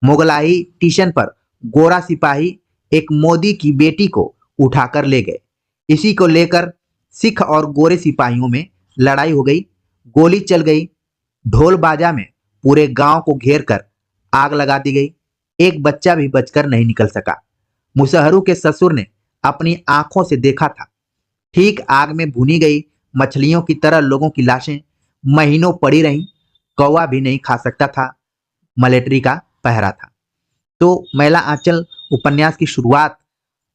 मुगलाई स्टेशन पर गोरा सिपाही एक मोदी की बेटी को उठाकर ले गए। इसी को लेकर सिख और गोरे सिपाहियों में लड़ाई हो गई, गोली चल गई। ढोल बाजा में पूरे गांव को घेर कर आग लगा दी गई। एक बच्चा भी बचकर नहीं निकल सका। मुसहरू के ससुर ने अपनी आंखों से देखा था, ठीक आग में भुनी गई मछलियों की तरह लोगों की लाशें महीनों पड़ी रहीं। कौवा भी नहीं खा सकता था, मलेट्री का पहरा था। तो महिला आंचल उपन्यास की शुरुआत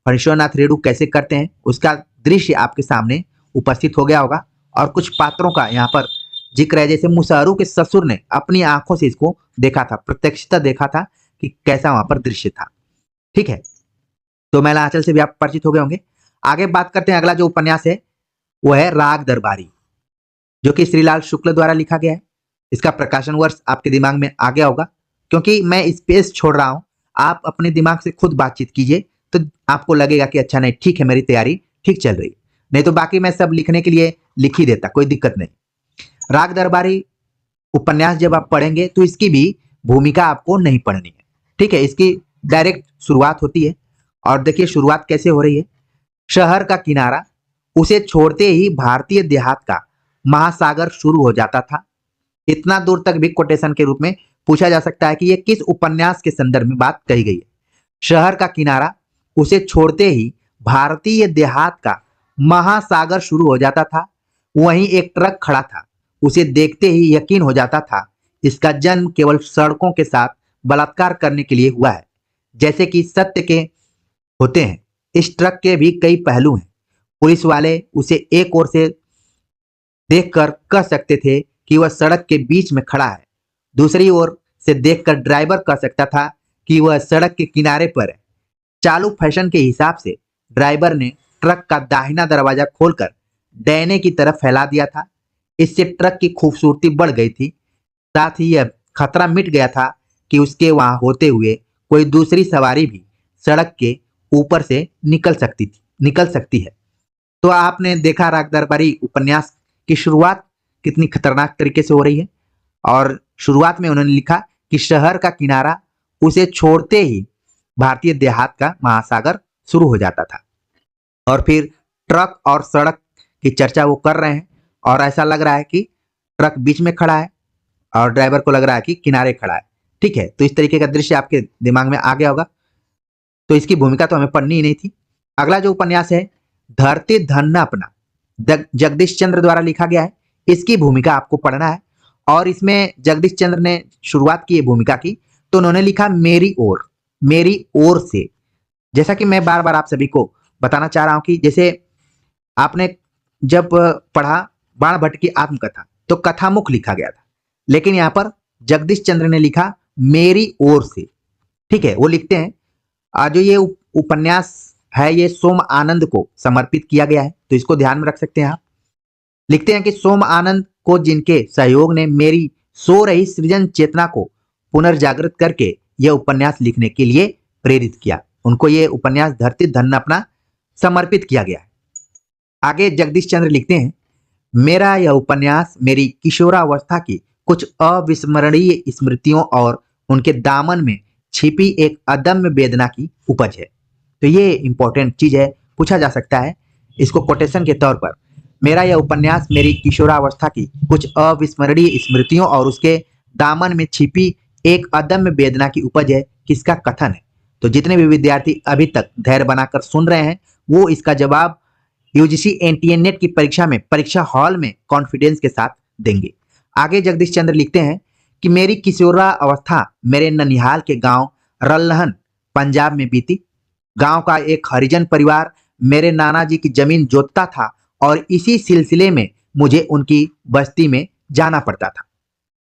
फणीश्वरनाथ रेणु कैसे करते हैं उसका दृश्य आपके सामने उपस्थित हो गया होगा, और कुछ पात्रों का यहाँ पर जिक्र है। जैसे मुसहरू के ससुर ने अपनी आंखों से इसको देखा था, प्रत्यक्षता देखा था कि कैसा वहां पर दृश्य था। ठीक है, तो महिला आंचल से भी आप परिचित हो गए होंगे। आगे बात करते हैं, अगला जो उपन्यास है वो है राग दरबारी, जो कि श्रीलाल शुक्ल द्वारा लिखा गया है। इसका प्रकाशन वर्ष आपके दिमाग में आ गया होगा, क्योंकि मैं स्पेस छोड़ रहा हूं। आप अपने दिमाग से खुद बातचीत कीजिए तो आपको लगेगा कि अच्छा नहीं ठीक है, मेरी तैयारी ठीक चल रही। नहीं तो बाकी मैं सब लिखने के लिए लिख ही देता, कोई दिक्कत नहीं। राग दरबारी उपन्यास जब आप पढ़ेंगे तो इसकी भी भूमिका आपको नहीं पढ़नी है। ठीक है, इसकी डायरेक्ट शुरुआत होती है, और देखिए शुरुआत कैसे हो रही है। शहर का किनारा, उसे छोड़ते ही भारतीय देहात का महासागर शुरू हो जाता था। इतना दूर तक भी कोटेशन के रूप में पूछा जा सकता है कि यह किस उपन्यास के संदर्भ में बात कही गई है। शहर का किनारा, उसे छोड़ते ही भारतीय देहात का महासागर शुरू हो जाता था। वहीं एक ट्रक खड़ा था, उसे देखते ही यकीन हो जाता था इसका जन्म केवल सड़कों के साथ बलात्कार करने के लिए हुआ है। जैसे कि सत्य के होते हैं। इस ट्रक के भी कई पहलू हैं। पुलिस वाले उसे एक ओर से देखकर कह सकते थे कि वह सड़क के बीच में खड़ा है, दूसरी ओर से देखकर ड्राइवर कह सकता था कि वह सड़क के किनारे पर है। चालू फैशन के हिसाब से ड्राइवर ने ट्रक का दाहिना दरवाजा खोलकर डैने की तरफ फैला दिया था। इससे ट्रक की खूबसूरती बढ़ गई थी, साथ ही यह खतरा मिट गया था कि उसके वहां होते हुए कोई दूसरी सवारी भी सड़क के ऊपर से निकल सकती है। तो आपने देखा राग दरबारी उपन्यास की शुरुआत कितनी खतरनाक तरीके से हो रही है। और शुरुआत में उन्होंने लिखा कि शहर का किनारा उसे छोड़ते ही भारतीय देहात का महासागर शुरू हो जाता था। और फिर ट्रक और सड़क की चर्चा वो कर रहे हैं और ऐसा लग रहा है कि ट्रक बीच में खड़ा है और ड्राइवर को लग रहा है कि किनारे खड़ा है। ठीक है, तो इस तरीके का दृश्य आपके दिमाग में आ गया होगा। तो इसकी भूमिका तो हमें पढ़नी ही नहीं थी। अगला जो उपन्यास है धरती धन्ना अपना, जगदीश चंद्र द्वारा लिखा गया है। इसकी भूमिका आपको पढ़ना है। और इसमें जगदीश चंद्र ने शुरुआत की भूमिका की तो उन्होंने लिखा मेरी ओर से। जैसा कि मैं बार बार आप सभी को बताना चाह रहा हूं कि जैसे आपने जब पढ़ा बाण भट्ट की आत्मकथा तो कथामुख लिखा गया था, लेकिन यहां पर जगदीश चंद्र ने लिखा मेरी ओर से। ठीक है, वो लिखते हैं जो ये उपन्यास है ये सोम आनंद को समर्पित किया गया है, तो इसको ध्यान में रख सकते हैं आप। लिखते हैं कि सोम आनंद को जिनके सहयोग ने मेरी सो रही सृजन चेतना को पुनर्जागृत करके यह उपन्यास लिखने के लिए प्रेरित किया, उनको यह उपन्यास धरती धन्ना अपना समर्पित किया गया है। आगे जगदीश चंद्र लिखते हैं मेरा यह उपन्यास मेरी किशोरावस्था की कुछ अविस्मरणीय स्मृतियों और उनके दामन में छिपी एक अदम्य वेदना की उपज है। तो ये इंपॉर्टेंट चीज है, पूछा जा सकता है इसको कोटेशन के तौर पर। मेरा यह उपन्यास मेरी किशोरावस्था की कुछ अविस्मरणीय स्मृतियों और उसके दामन में छिपी एक अदम्य वेदना की उपज है, किसका कथन है। तो जितने भी विद्यार्थी अभी तक धैर्य बनाकर सुन रहे हैं वो इसका जवाब यूजीसी एनटीए नेट की परीक्षा में परीक्षा हॉल में कॉन्फिडेंस के साथ देंगे। आगे जगदीश चंद्र लिखते हैं कि मेरी किशोरा अवस्था मेरे ननिहाल के गांव रल्लहन पंजाब में बीती। गांव का एक हरिजन परिवार मेरे नाना जी की जमीन जोतता था और इसी सिलसिले में मुझे उनकी बस्ती में जाना पड़ता था।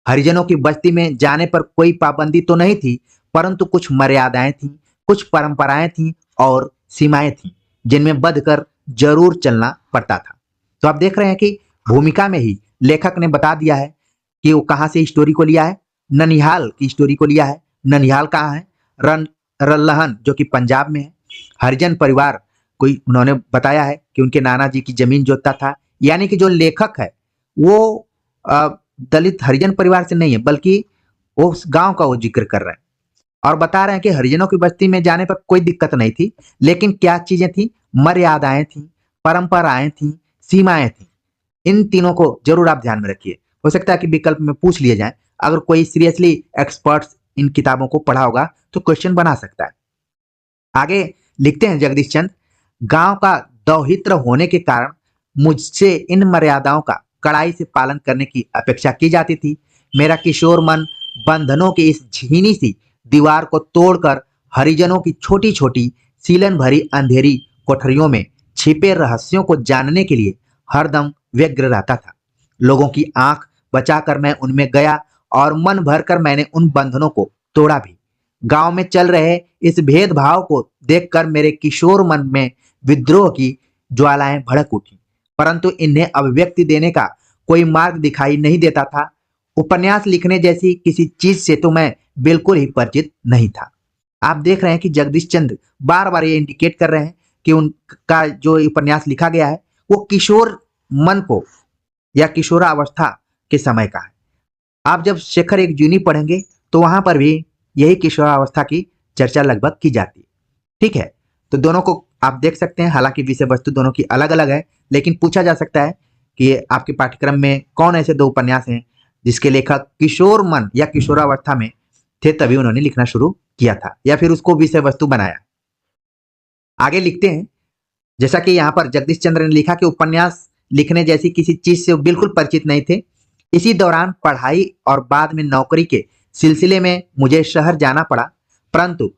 हरिजनों की बस्ती में जाने पर कोई पाबंदी तो नहीं थी, परंतु कुछ मर्यादाएं थीं, कुछ परंपराएं थीं और सीमाएं थीं जिनमें बंध कर जरूर चलना पड़ता था। तो आप देख रहे हैं कि भूमिका में ही लेखक ने बता दिया है कि वो कहाँ से स्टोरी को लिया है, ननिहाल की स्टोरी को लिया है। ननिहाल कहाँ है, रल्लहन जो कि पंजाब में है। हरिजन परिवार कोई उन्होंने बताया है कि उनके नाना जी की जमीन जोतता था, यानी कि जो लेखक है वो दलित हरिजन परिवार से नहीं है बल्कि वो उस गांव का वो जिक्र कर रहे हैं और बता रहे हैं कि हरिजनों की बस्ती में जाने पर कोई दिक्कत नहीं थी, लेकिन क्या चीजें थी, मर्यादाएं थी, परंपराएं थी, सीमाएं थी। इन तीनों को जरूर आप ध्यान में रखिए। हो सकता है कि विकल्प में पूछ लिए जाए, अगर कोई सीरियसली एक्सपर्ट्स इन किताबों को पढ़ा होगा तो क्वेश्चन बना सकता है। आगे लिखते हैं जगदीश चंद्र, गांव का दौहित्र होने के कारण मुझसे इन मर्यादाओं का कड़ाई से पालन करने की अपेक्षा की जाती थी। मेरा किशोर मन बंधनों की इस झीनी सी दीवार को तोड़कर हरिजनों की छोटी छोटी सीलन भरी अंधेरी कोठरियों में छिपे रहस्यों को जानने के लिए हरदम व्यग्र रहता था। लोगों की आंख बचाकर मैं उनमें गया और मन भरकर मैंने उन बंधनों को तोड़ा भी। गांव में चल रहे इस भेदभाव को देखकर मेरे किशोर मन में विद्रोह की ज्वालाएं भड़क उठी, परंतु इन्हें अभिव्यक्ति देने का कोई मार्ग दिखाई नहीं देता था। उपन्यास लिखने जैसी किसी चीज से तो मैं बिल्कुल ही परिचित नहीं था। आप देख रहे हैं कि जगदीश चंद्र बार बार ये इंडिकेट कर रहे हैं कि उनका जो उपन्यास लिखा गया है वो किशोर मन को या किशोरावस्था के समय का है। आप जब शेखर एक जूनी पढ़ेंगे तो वहां पर भी यही किशोरावस्था की चर्चा लगभग की जाती है। ठीक है, तो दोनों को आप देख सकते हैं, हालांकि विषय वस्तु दोनों की अलग अलग है, लेकिन पूछा जा सकता है कि आपके पाठ्यक्रम में कौन ऐसे दो उपन्यास हैं जिसके लेखक किशोर मन या किशोरावस्था में थे तभी उन्होंने लिखना शुरू किया था या फिर उसको विषय वस्तु बनाया। आगे लिखते हैं, जैसा कि यहाँ पर जगदीश चंद्र ने लिखा कि उपन्यास लिखने जैसी किसी चीज से वो बिल्कुल परिचित नहीं थे। इसी दौरान पढ़ाई और बाद में नौकरी के सिलसिले में मुझे शहर जाना पड़ा, परंतु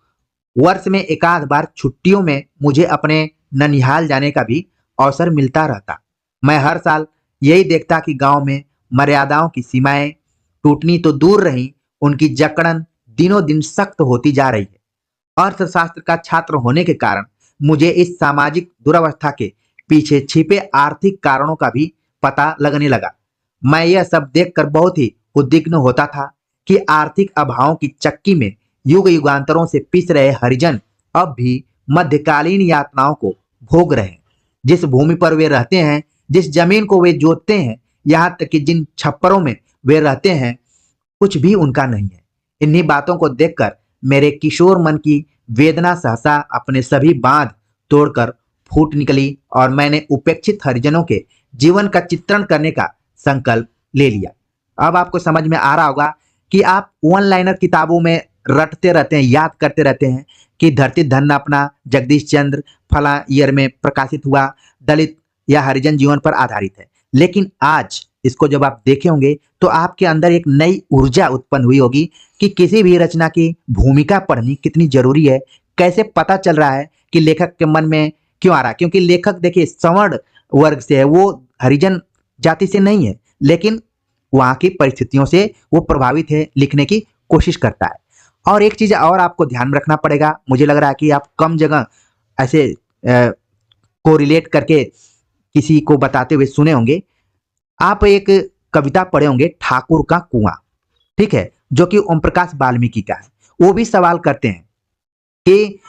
वर्ष में एकाध बार छुट्टियों में मुझे अपने ननिहाल जाने का भी अवसर मिलता रहता। मैं हर साल यही देखता कि गांव में मर्यादाओं की सीमाएं टूटनी तो दूर रही, उनकी जकड़न दिनों दिन सख्त होती जा रही है। अर्थशास्त्र का छात्र होने के कारण मुझे इस सामाजिक दुरावस्था के पीछे छिपे आर्थिक कारणों का भी पता लगने लगा। मैं यह सब देखकर बहुत ही उद्विग्न होता था कि आर्थिक अभावों की चक्की में युग युगांतरों से पिस रहे हरिजन अब भी मध्यकालीन यातनाओं को भोग रहे हैं। जिस भूमि पर वे रहते हैं, जिस जमीन को वे जोतते हैं, यहाँ तक कि जिन छप्परों में वे रहते हैं, कुछ भी उनका नहीं है। इन्हीं बातों को देखकर मेरे किशोर मन की वेदना सहसा अपने सभी बांध तोड़कर फूट निकली और मैंने उपेक्षित हरिजनों के जीवन का चित्रण करने का संकल्प ले लिया। अब आपको समझ में आ रहा होगा कि आप वन लाइनर किताबों में रटते रहते हैं, याद करते रहते हैं कि धरती धन्य अपना जगदीश चंद्र फला ईयर में प्रकाशित हुआ, दलित या हरिजन जीवन पर आधारित है। लेकिन आज इसको जब आप देखे होंगे तो आपके अंदर एक नई ऊर्जा उत्पन्न हुई होगी कि किसी भी रचना की भूमिका पढ़नी कितनी जरूरी है। कैसे पता चल रहा है कि लेखक के मन में क्यों आ रहा है? क्योंकि लेखक देखिए सवर्ण वर्ग से है, वो हरिजन जाति से नहीं है, लेकिन वहां की परिस्थितियों से वो प्रभावित है, लिखने की कोशिश करता है। और एक चीज और आपको ध्यान में रखना पड़ेगा, मुझे लग रहा है कि आप कम जगह ऐसे कोरिलेट करके किसी को बताते हुए सुने होंगे। आप एक कविता पढ़े होंगे ठाकुर का कुआं, ठीक है, जो कि ओम प्रकाश वाल्मीकि का है। वो भी सवाल करते हैं कि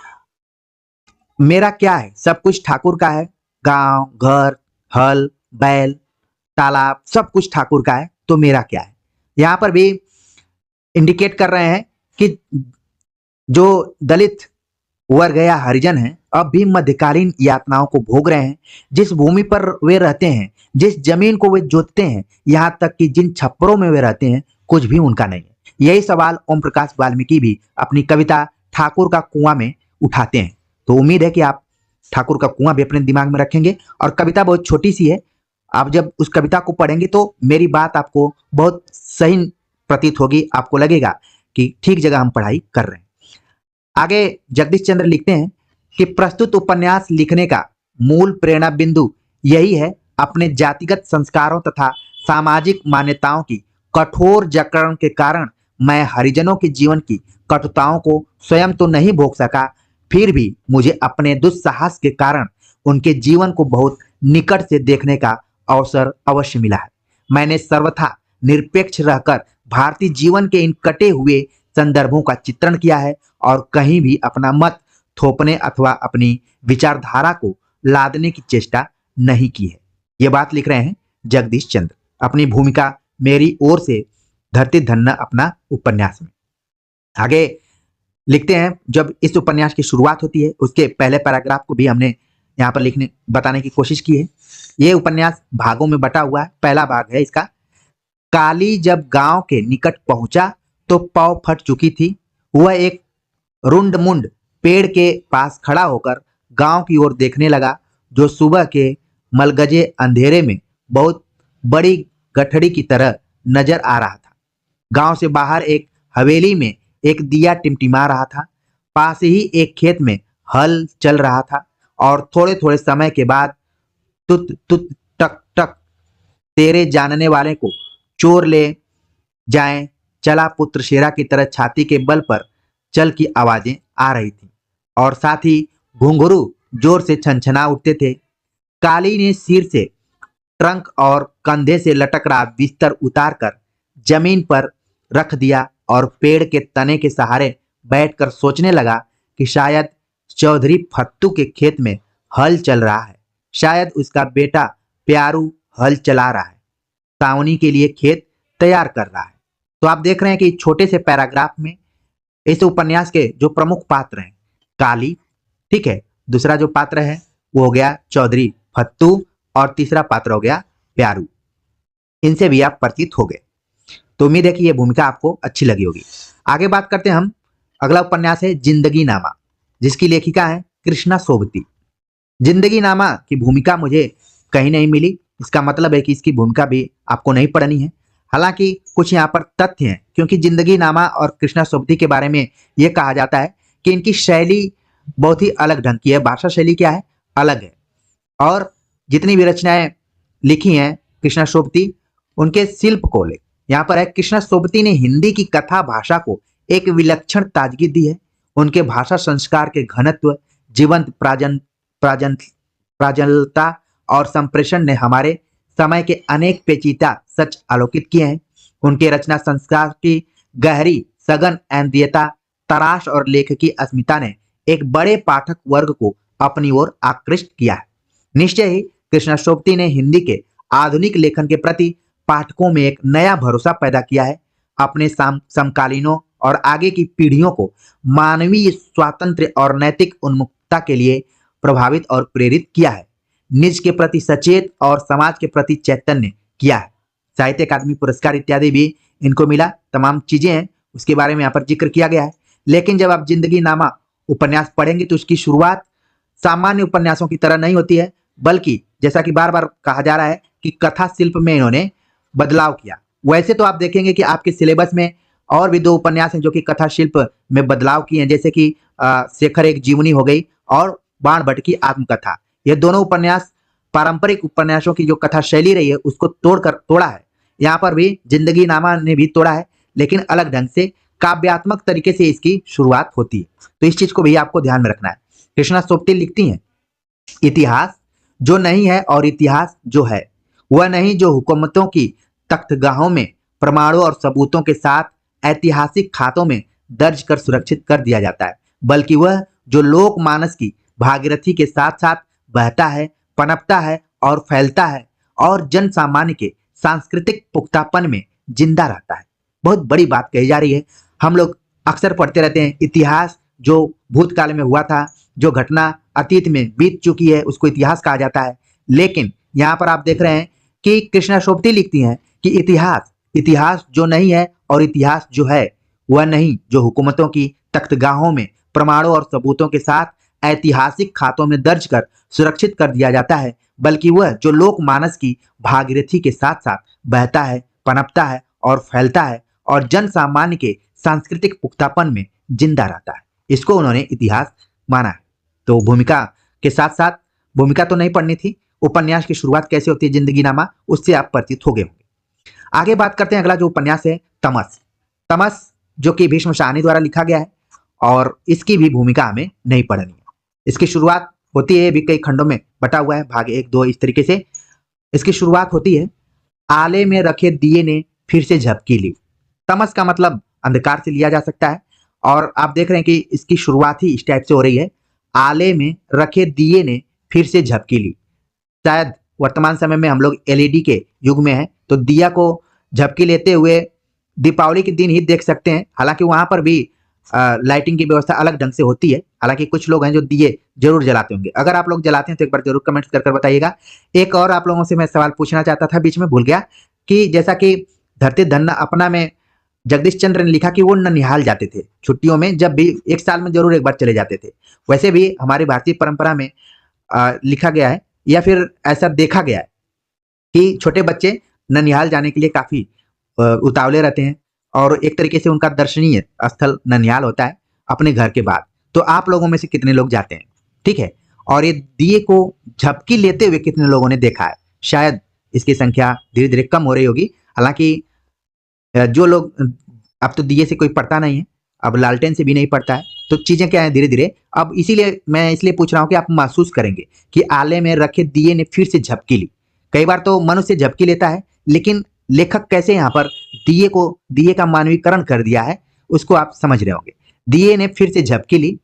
मेरा क्या है, सब कुछ ठाकुर का है, गांव घर हल बैल तालाब सब कुछ ठाकुर का है, तो मेरा क्या है। यहां पर भी इंडिकेट कर रहे हैं कि जो दलित वर्ग या हरिजन है अब भी मध्यकालीन यातनाओं को भोग रहे हैं। जिस भूमि पर वे रहते हैं, जिस जमीन को वे जोतते हैं, यहाँ तक कि जिन छप्परों में वे रहते हैं, कुछ भी उनका नहीं है। यही सवाल ओम प्रकाश वाल्मीकि भी अपनी कविता ठाकुर का कुआं में उठाते हैं। तो उम्मीद है कि आप ठाकुर का कुआं भी अपने दिमाग में रखेंगे। और कविता बहुत छोटी सी है, आप जब उस कविता को पढ़ेंगे तो मेरी बात आपको बहुत सही प्रतीत होगी, आपको लगेगा कि ठीक जगह हम पढ़ाई कर रहे हैं। आगे जगदीश चंद्र लिखते हैं कि प्रस्तुत उपन्यास लिखने का मूल प्रेरणा बिंदु यही है, अपने जातिगत संस्कारों तथा सामाजिक मान्यताओं की कठोर जकड़न के कारण मैं हरिजनों के जीवन की कटुताओं को स्वयं तो नहीं भोग सका, फिर भी मुझे अपने दुस्साहस के कारण उनके जीवन को बहुत निकट से देखने का अवसर अवश्य मिला है। मैंने सर्वथा निरपेक्ष रहकर भारतीय जीवन के इन कटे हुए संदर्भों का चित्रण किया है और कहीं भी अपना मत थोपने अथवा अपनी विचारधारा को लादने की चेष्टा नहीं की है। ये बात लिख रहे हैं जगदीश चंद्र अपनी भूमिका मेरी ओर से धरती धन्य अपना उपन्यास में। आगे लिखते हैं, जब इस उपन्यास की शुरुआत होती है उसके पहले पैराग्राफ को भी हमने यहाँ पर लिखने बताने की कोशिश की है। ये उपन्यास भागों में बटा हुआ है। पहला भाग है इसका। काली जब गांव के निकट पहुंचा तो पाँव फट चुकी थी। वह एक रुंड मुंड पेड़ के पास खड़ा होकर गांव की ओर देखने लगा, जो सुबह के मलगजे अंधेरे में बहुत बड़ी गठड़ी की तरह नजर आ रहा था। गांव से बाहर एक हवेली में एक दिया टिमटिमा रहा था। पास ही एक खेत में हल चल रहा था और थोड़े थोड़े समय के बाद तुत तुत टक टक तेरे जानने वाले को चोर ले जाएं, चला पुत्र शेरा की तरह छाती के बल पर चल की आवाजें आ रही थी और साथ ही घुंघरू जोर से छनछना उठते थे। काली ने सिर से ट्रंक और कंधे से लटक रहा बिस्तर उतार कर जमीन पर रख दिया और पेड़ के तने के सहारे बैठकर सोचने लगा कि शायद चौधरी फत्तू के खेत में हल चल रहा है, शायद उसका बेटा प्यारू हल चला रहा है, सावनी के लिए खेत तैयार कर रहा है। तो आप देख रहे हैं कि छोटे से पैराग्राफ में इस उपन्यास के जो प्रमुख पात्र हैं काली, ठीक है, दूसरा जो पात्र है वो हो गया चौधरी फत्तू और तीसरा पात्र हो गया प्यारू। इनसे भी आप परिचित हो गए। तो उम्मीद है कि यह भूमिका आपको अच्छी लगी होगी। आगे बात करते हैं हम। अगला उपन्यास है जिंदगी नामा, जिसकी लेखिका है कृष्णा सोबती। जिंदगी नामा की भूमिका मुझे कहीं नहीं मिली, इसका मतलब है कि इसकी भूमिका भी आपको नहीं पढ़नी है। हालांकि कुछ यहाँ पर तथ्य हैं, क्योंकि जिंदगी नामा और कृष्णा सोबती के बारे में यह कहा जाता है कि इनकी शैली बहुत ही अलग ढंग की है, भाषा शैली क्या है, अलग है। और जितनी भी रचनाएं लिखी हैं कृष्णा सोबती, उनके शिल्प को ले यहाँ पर है, कृष्णा सोबती ने हिंदी की कथा भाषा को एक विलक्षण ताजगी दी है। उनके भाषा संस्कार के घनत्व, जीवंत प्रांजलता और संप्रेषण ने हमारे समय के अनेक पेचीदा सच आलोकित किए हैं। उनके रचना संस्कार की गहरी सघन ऐन्द्रियता, तराश और लेखकी अस्मिता ने एक बड़े पाठक वर्ग को अपनी ओर आकृष्ट किया है। निश्चय ही कृष्णा सोबती ने हिंदी के आधुनिक लेखन के प्रति पाठकों में एक नया भरोसा पैदा किया है। अपने समकालीनों और आगे की पीढ़ियों को मानवीय स्वातंत्र्य और नैतिक उन्मुक्तता के लिए प्रभावित और प्रेरित किया है। निज के प्रति सचेत और समाज के प्रति चैतन्य किया है। साहित्य अकादमी पुरस्कार इत्यादि भी इनको मिला। तमाम चीजें हैं, उसके बारे में यहाँ पर जिक्र किया गया है। लेकिन जब आप जिंदगी नामा उपन्यास पढ़ेंगे तो उसकी शुरुआत सामान्य उपन्यासों की तरह नहीं होती है, बल्कि जैसा कि बार बार कहा जा रहा है कि कथा शिल्प में इन्होंने बदलाव किया। वैसे तो आप देखेंगे कि आपके सिलेबस में और भी 2 उपन्यास हैं जो कि कथा शिल्प में बदलाव किए हैं, जैसे कि शेखर एक जीवनी हो गई और बाण भट्ट की आत्मकथा। ये दोनों उपन्यास पारंपरिक उपन्यासों की जो कथा शैली रही है उसको तोड़ा है। यहाँ पर भी जिंदगी नामा ने भी तोड़ा है, लेकिन अलग ढंग से काव्यात्मक तरीके से इसकी शुरुआत होती है। तो इस चीज को भी आपको ध्यान में रखना है। कृष्णा सोबती लिखती हैं, इतिहास जो नहीं है और इतिहास जो है वह नहीं जो हुकूमतों की तख्तगाहों में प्रमाणों और सबूतों के साथ ऐतिहासिक खातों में दर्ज कर सुरक्षित कर दिया जाता है, बल्कि वह जो लोकमानस की भागीरथी के साथ साथ बहता है, पनपता है और फैलता है और जन सामान्य के सांस्कृतिक पुख्तापन में जिंदा रहता है। बहुत बड़ी बात कही जा रही है। हम लोग अक्सर पढ़ते रहते हैं इतिहास, जो भूतकाल में हुआ था, जो घटना अतीत में बीत चुकी है उसको इतिहास कहा जाता है। लेकिन यहाँ पर आप देख रहे हैं कि कृष्णा सोबती लिखती हैं कि इतिहास जो नहीं है और इतिहास जो है वह नहीं जो हुकूमतों की तख्तगाहों में प्रमाणों और सबूतों के साथ ऐतिहासिक खातों में दर्ज कर सुरक्षित कर दिया जाता है, बल्कि वह जो लोकमानस की भागीरथी के साथ साथ बहता है, पनपता है और फैलता है और जन सामान्य के सांस्कृतिक पुख्तापन में जिंदा रहता है। इसको उन्होंने इतिहास माना है। तो भूमिका के साथ साथ, भूमिका तो नहीं पढ़नी थी, उपन्यास की शुरुआत कैसे होती है जिंदगी नामा, उससे आप परिचित हो गए होंगे। आगे बात करते हैं, अगला जो उपन्यास है तमस, जो कि भीष्म साहनी द्वारा लिखा गया है और इसकी भी भूमिका हमें नहीं पढ़नी है। इसकी शुरुआत होती है, भी कई खंडों में बटा हुआ है, भाग 1, 2 इस तरीके से इसकी शुरुआत होती है। आले में रखे दिए ने फिर से झपकी ली। तमस का मतलब अंधकार से लिया जा सकता है और आप देख रहे हैं कि इसकी शुरुआत ही इस टाइप से हो रही है, आले में रखे दिए ने फिर से झपकी ली। शायद वर्तमान समय में हम लोग एलईडी के युग में हैं, तो दिया को झपकी लेते हुए दीपावली के दिन ही देख सकते हैं। हालांकि वहां पर भी लाइटिंग की व्यवस्था अलग ढंग से होती है। हालांकि कुछ लोग हैं जो दिए जरूर जलाते होंगे। अगर आप लोग जलाते हैं तो एक बार जरूर कमेंट्स कर बताइएगा। एक और आप लोगों से मैं सवाल पूछना चाहता था, बीच में भूल गया, कि जैसा कि धरती धन्ना अपना में जगदीश चंद्र ने लिखा कि वो ननिहाल जाते थे छुट्टियों में, जब भी 1 साल में जरूर एक बार चले जाते थे। वैसे भी हमारी भारतीय परंपरा में लिखा गया है या फिर ऐसा देखा गया है कि छोटे बच्चे ननिहाल जाने के लिए काफी उतावले रहते हैं और एक तरीके से उनका दर्शनीय स्थल ननिहाल होता है अपने घर के बाद। तो आप लोगों में से कितने लोग जाते हैं, ठीक है? और ये दिए को झपकी लेते हुए कितने लोगों ने देखा है? शायद इसकी संख्या धीरे धीरे कम हो रही होगी। हालांकि जो लोग, अब तो दिए से कोई पढ़ता नहीं है, अब लालटेन से भी नहीं पढ़ता है, तो चीजें क्या है धीरे धीरे। अब इसीलिए मैं इसलिए पूछ रहा हूँ कि आप महसूस करेंगे कि आले में रखे दिए ने फिर से झपकी ली। कई बार तो मनुष्य झपकी लेता है, लेकिन लेखक कैसे यहाँ पर दिए का मानवीकरण कर दिया है उसको आप समझ रहे होंगे। दिए ने फिर से झपकी ली।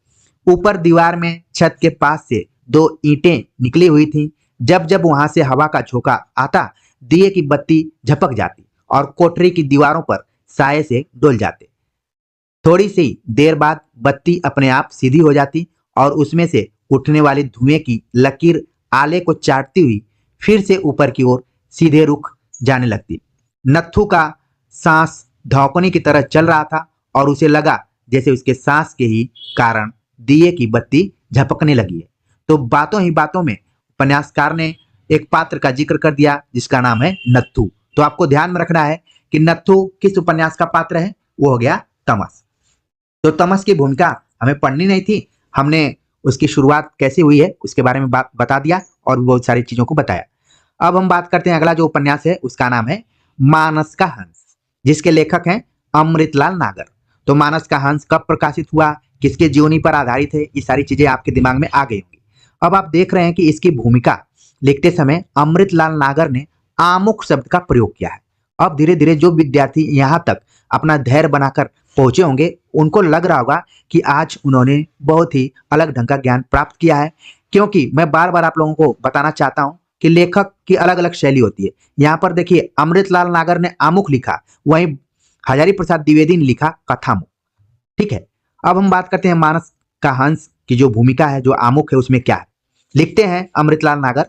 ऊपर दीवार में छत के पास से 2 ईंटें निकली हुई थी। जब जब वहां से हवा का झोंका आता, दिए की बत्ती झपक जाती और कोठरी की दीवारों पर साये से डोल जाते। थोड़ी सी देर बाद बत्ती अपने आप सीधी हो जाती और उसमें से उठने वाले धुएं की लकीर आले को चाटती हुई फिर से ऊपर की ओर सीधे रुख जाने लगती। नत्थू का सांस धौकनी की तरह चल रहा था और उसे लगा जैसे उसके सांस के ही कारण दिए की बत्ती झपकने लगी है। तो बातों ही बातों में उपन्यासकार ने एक पात्र का जिक्र कर दिया जिसका नाम है नत्थू। तो आपको ध्यान में रखना है कि नत्थू किस उपन्यास का पात्र है, वो हो गया तमस। तो तमस की भूमिका हमें पढ़नी नहीं थी, हमने उसकी शुरुआत कैसे हुई है उसके बारे में बात बता दिया और बहुत सारी चीजों को बताया। अब हम बात करते हैं, अगला जो उपन्यास है उसका नाम है मानस का हंस, जिसके लेखक हैं अमृतलाल नागर। तो मानस का हंस कब प्रकाशित हुआ, किसके जीवनी पर आधारित है, ये सारी चीजें आपके दिमाग में आ गई होंगी। अब आप देख रहे हैं कि इसकी भूमिका लिखते समय अमृतलाल नागर ने आमुख शब्द का प्रयोग किया है। अब धीरे धीरे जो विद्यार्थी यहाँ तक अपना धैर्य बनाकर पहुंचे होंगे उनको लग रहा होगा कि आज उन्होंने बहुत ही अलग ढंग का ज्ञान प्राप्त किया है, क्योंकि मैं बार बार आप लोगों को बताना चाहता हूं कि लेखक की अलग अलग शैली होती है। यहाँ पर देखिए, अमृतलाल नागर ने आमुख लिखा, वहीं हजारी प्रसाद द्विवेदी ने लिखा कथामुख। ठीक है, अब हम बात करते हैं मानस का हंस की जो भूमिका है, जो आमुख है, उसमें क्या है। लिखते हैं अमृतलाल नागर,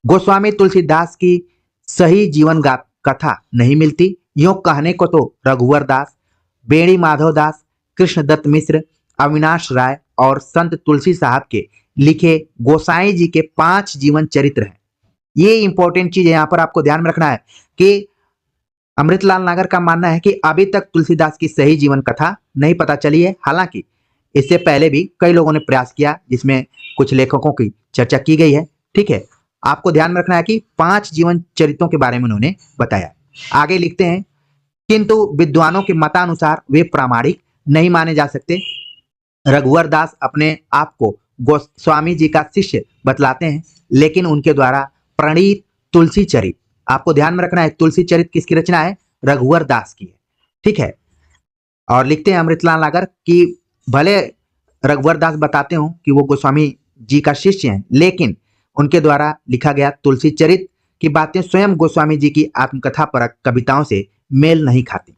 गोस्वामी तुलसीदास की सही जीवन कथा नहीं मिलती, यूं कहने को तो रघुवर दास, बेणी माधव दास, कृष्णदत्त मिश्र, अविनाश राय और संत तुलसी साहब के लिखे गोसाई जी के 5 जीवन चरित्र हैं। ये इंपॉर्टेंट चीज है, यहां पर आपको ध्यान में रखना है कि अमृतलाल नागर का मानना है कि अभी तक तुलसीदास की सही जीवन कथा नहीं पता चली है। हालांकि इससे पहले भी कई लोगों ने प्रयास किया जिसमें कुछ लेखकों की चर्चा की गई है। ठीक है, आपको ध्यान में रखना है कि 5 जीवन चरित्रों के बारे में उन्होंने बताया। आगे लिखते हैं, किंतु विद्वानों के मतानुसार वे प्रामाणिक नहीं माने जा सकते। रघुवर दास अपने आप को गोस्वामी जी का शिष्य बतलाते हैं, लेकिन उनके द्वारा प्रणीत तुलसी चरित, आपको ध्यान में रखना है तुलसी चरित किसकी रचना है, रघुवर दास की है। ठीक है, और लिखते हैं अमृतलाल नागर कि भले रघुवर दास बताते हो कि वो गोस्वामी जी का शिष्य हैं, लेकिन उनके द्वारा लिखा गया तुलसी चरित की बातें स्वयं गोस्वामी जी की आत्मकथा परक कविताओं से मेल नहीं खाती।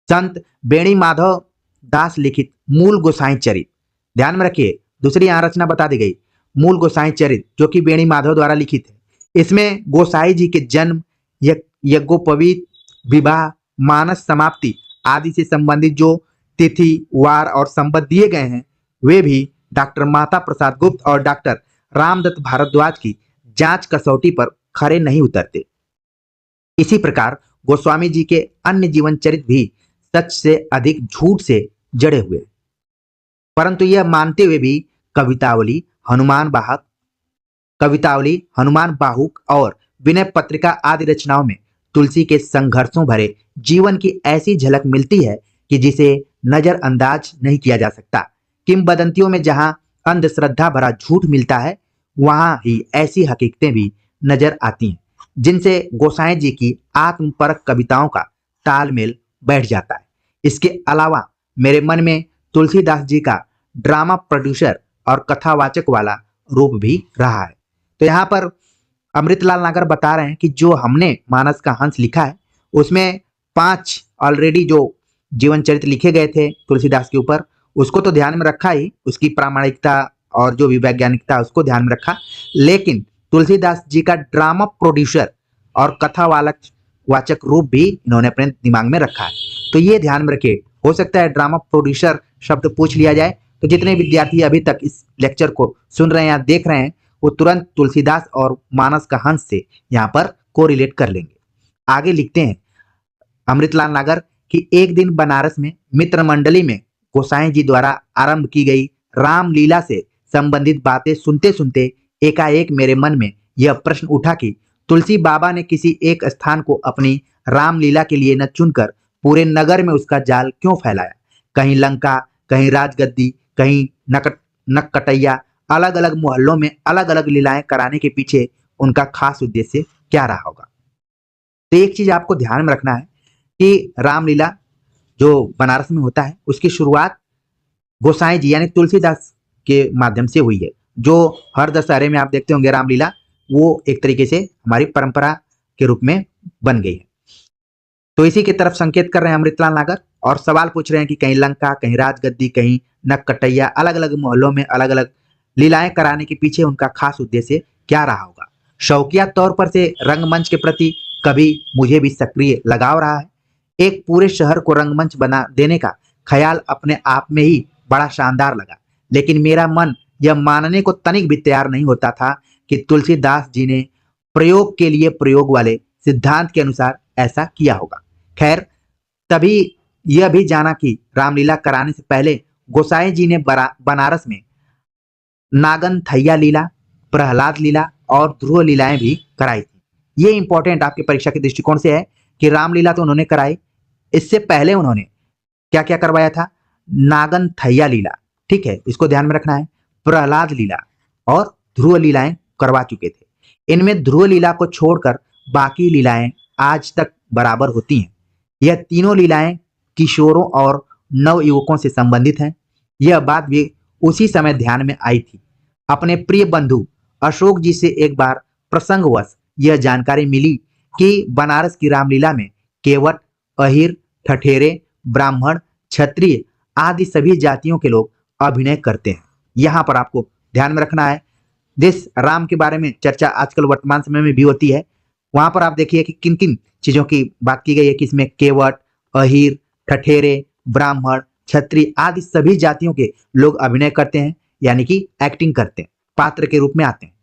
संत बेणी माधव दास लिखित मूल गोसाई चरित, ध्यान में रखिए, दूसरी यहाँ रचना बता दी गई, मूल गोसाई चरित जो कि बेणी माधव द्वारा लिखित है। इसमें गोसाई जी के जन्म, यज्ञोपवीत, विवाह, मानस समाप्ति आदि से संबंधित जो तिथि, वार और संबंध दिए गए हैं वे भी डॉक्टर माता प्रसाद गुप्त और डॉक्टर रामदत्त भारद्वाज की जांच कसौटी पर खरे नहीं उतरते। इसी प्रकार गोस्वामी जी के अन्य जीवन चरित्र भी सच से अधिक झूठ से जड़े हुए, परंतु यह मानते हुए भी कवितावली, हनुमान बाहुक और विनय पत्रिका आदि रचनाओं में तुलसी के संघर्षों भरे जीवन की ऐसी झलक मिलती है कि जिसे नजरअंदाज नहीं किया जा सकता। किंवदंतियों में जहां अंधश्रद्धा भरा झूठ मिलता है, वहां ही ऐसी हकीकतें भी नजर आती हैं जिनसे गोसाई जी की आत्मपरक कविताओं का तालमेल बैठ जाता है। इसके अलावा मेरे मन में तुलसीदास जी का ड्रामा प्रोड्यूसर और कथावाचक वाला रूप भी रहा है। तो यहाँ पर अमृतलाल नागर बता रहे हैं कि जो हमने मानस का हंस लिखा है उसमें 5 ऑलरेडी जो जीवन चरित्र लिखे गए थे तुलसीदास के ऊपर, उसको तो ध्यान में रखा ही, उसकी प्रामाणिकता और जो भी वैज्ञानिकता उसको ध्यान में रखा, लेकिन तुलसीदास जी का ड्रामा प्रोड्यूसर और वाचक रूप भी इन्होंने अपने दिमाग में रखा है। तो ये ध्यान में रखिए, हो सकता है ड्रामा प्रोड्यूसर शब्द पूछ लिया जाए तो जितने विद्यार्थी अभी तक इस लेक्चर को सुन रहे हैं या देख रहे हैं वो तुरंत तुलसीदास और मानस का हंस से यहाँ पर कोरिलेट कर लेंगे। आगे लिखते हैं अमृतलाल नागर कि एक दिन बनारस में मित्र मंडली में गोसाई जी द्वारा आरंभ की गई रामलीला से संबंधित बातें सुनते सुनते एकाएक मेरे मन में यह प्रश्न उठा कि तुलसी बाबा ने किसी एक स्थान को अपनी रामलीला के लिए न चुनकर पूरे नगर में उसका जाल क्यों फैलाया। कहीं लंका, कहीं राजगद्दी, कहीं नककटैया, अलग अलग मोहल्लों में अलग अलग लीलाएं कराने के पीछे उनका खास उद्देश्य क्या रहा होगा। तो एक चीज आपको ध्यान में रखना है कि रामलीला जो बनारस में होता है उसकी शुरुआत गोसाई जी यानी तुलसीदास के माध्यम से हुई है। जो हर दशहरे में आप देखते होंगे रामलीला, वो एक तरीके से हमारी परंपरा के रूप में बन गई है। तो इसी की तरफ संकेत कर रहे हैं अमृतलाल नागर और सवाल पूछ रहे हैं कि कहीं लंका, कहीं राजगद्दी, कहीं नककटैया, अलग अलग मोहल्लों में अलग अलग लीलाएं कराने के पीछे उनका खास उद्देश्य क्या रहा होगा। शौकिया तौर पर से रंगमंच के प्रति कभी मुझे भी सक्रिय लगाव रहा है। एक पूरे शहर को रंगमंच बना देने का ख्याल अपने आप में ही बड़ा शानदार लगा, लेकिन मेरा मन यह मानने को तनिक भी तैयार नहीं होता था कि तुलसीदास जी ने प्रयोग के लिए प्रयोग वाले सिद्धांत के अनुसार ऐसा किया होगा। खैर, तभी यह भी जाना कि रामलीला कराने से पहले गोसाई जी ने बनारस में नागनथैया लीला, प्रहलाद लीला और ध्रुव लीलाएं भी कराई थी। ये इंपॉर्टेंट आपकी परीक्षा के दृष्टिकोण से है कि रामलीला तो उन्होंने कराई, इससे पहले उन्होंने क्या क्या करवाया था? नागनथैया लीला, ठीक है, इसको ध्यान में रखना है। प्रहलाद लीला और ध्रुव लीलाएं करवा चुके थे। इनमें ध्रुव लीला को छोड़कर बाकी लीलाएं आज तक बराबर होती हैं। यह तीनों लीलाएं किशोरों और नवयुवकों से संबंधित हैं। यह बात भी उसी समय ध्यान में आई थी। अपने प्रिय बंधु अशोक जी से एक बार प्रसंगवश यह जानकारी मिली कि बनारस की रामलीला में केवट, अहिर, ठठेरे, ब्राह्मण, क्षत्रिय आदि सभी जातियों के लोग अभिनय करते हैं। यहाँ पर आपको ध्यान में रखना है, जिस राम के बारे में चर्चा आजकल वर्तमान समय में भी होती है, वहां पर आप देखिए कि किन किन चीजों की बात की गई है कि इसमें केवट, अहिर, ठठेरे, ब्राह्मण, क्षत्रिय आदि सभी जातियों के लोग अभिनय करते हैं, यानी कि एक्टिंग करते हैं, पात्र के रूप में आते हैं।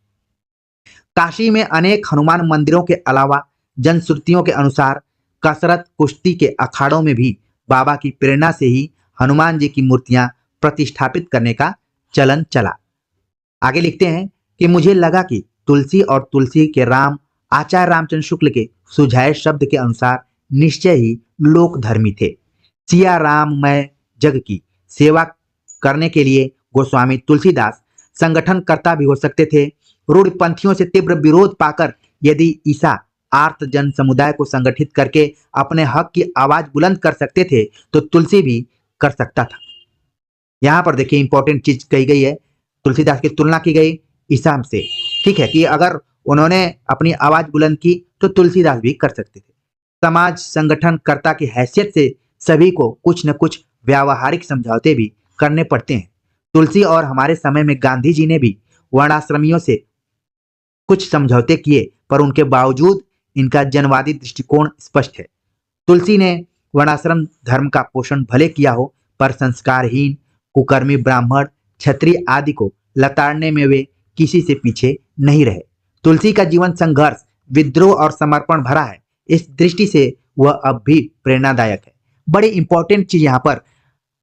काशी में अनेक हनुमान मंदिरों के अलावा जनश्रुतियों के अनुसार कसरत कुश्ती के अखाड़ों में भी बाबा की प्रेरणा से ही हनुमान जी की मूर्तियां प्रतिष्ठापित करने का चलन चला। आगे लिखते हैं कि मुझे लगा कि तुलसी और तुलसी के राम आचार्य रामचंद्र शुक्ल के सुझाए शब्द के अनुसार निश्चय ही लोकधर्मी थे। सिया राम मैं जग की सेवा करने के लिए गोस्वामी तुलसीदास संगठनकर्ता भी हो सकते थे। रूढ़पंथियों से तीव्र विरोध पाकर यदि ईसा आर्त जन समुदाय को संगठित करके अपने हक की आवाज बुलंद कर सकते थे तो तुलसी भी कर सकता था। यहां पर देखिए इंपॉर्टेंट चीज कही गई है, तुलसीदास की तुलना की गई ईसा से, ठीक है, कि अगर उन्होंने अपनी आवाज बुलंद की तो तुलसीदास भी कर सकते थे। समाज संगठनकर्ता की हैसियत से सभी को कुछ न कुछ व्यावहारिक समझौते भी करने पड़ते हैं। तुलसी और हमारे समय में गांधी जी ने भी वर्णाश्रमियों से कुछ समझौते किए, पर उनके बावजूद इनका जनवादी दृष्टिकोण स्पष्ट है। तुलसी ने वर्णाश्रम धर्म का पोषण भले किया हो, पर संस्कारहीन, कुकर्मी ब्राह्मण, क्षत्रिय आदि को लताड़ने में वे किसी से पीछे नहीं रहे। तुलसी का जीवन संघर्ष, विद्रोह और समर्पण भरा है। इस दृष्टि से वह अब भी प्रेरणादायक है। बड़ी इंपॉर्टेंट चीज यहाँ पर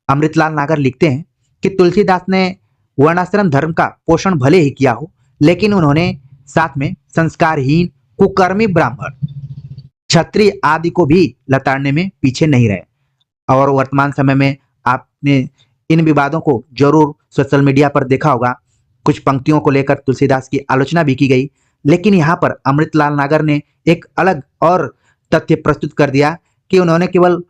अमृतलाल नागर लिखते हैं कि तुलसीदास ने वर्णाश्रम धर्म का पोषण भले ही किया हो, लेकिन उन्होंने साथ में संस्कारहीन, कुकर्मी ब्राह्मण, क्षत्रिय आदि को भी लताड़ने में पीछे नहीं रहे। और वर्तमान समय में आपने इन विवादों को जरूर सोशल मीडिया पर देखा होगा। कुछ पंक्तियों को लेकर तुलसीदास की आलोचना भी की गई, लेकिन यहाँ पर अमृतलाल नागर ने एक अलग और तथ्य प्रस्तुत कर दिया कि उन्होंने केवल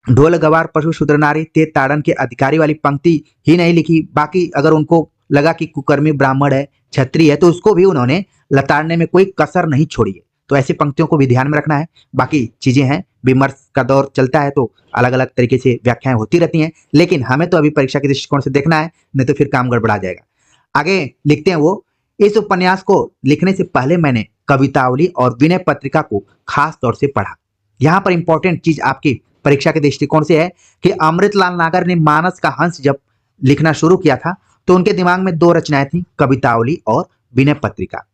ढोल गवार पशु शूद्र नारी ते ताड़न के अधिकारी वाली पंक्ति ही नहीं लिखी, बाकी अगर उनको लगा कि कुकर्मी ब्राह्मण है, क्षत्रिय है, तो उसको भी उन्होंने लताड़ने में कोई कसर नहीं छोड़ी है। तो ऐसी पंक्तियों को भी ध्यान में रखना है। बाकी चीजें हैं, विमर्श का दौर चलता है तो अलग अलग तरीके से व्याख्याएं होती रहती हैं, लेकिन हमें तो अभी परीक्षा के दृष्टिकोण से देखना है, नहीं तो फिर काम गड़बड़ा जाएगा। आगे लिखते हैं वो, इस उपन्यास को लिखने से पहले मैंने कवितावली और विनय पत्रिका को खास तौर से पढ़ा। यहाँ पर इंपॉर्टेंट चीज आपकी परीक्षा के दृष्टिकोण से है कि अमृतलाल नागर ने मानस का हंस जब लिखना शुरू किया था तो उनके दिमाग में दो रचनाएं थी, कवितावली और विनय पत्रिका।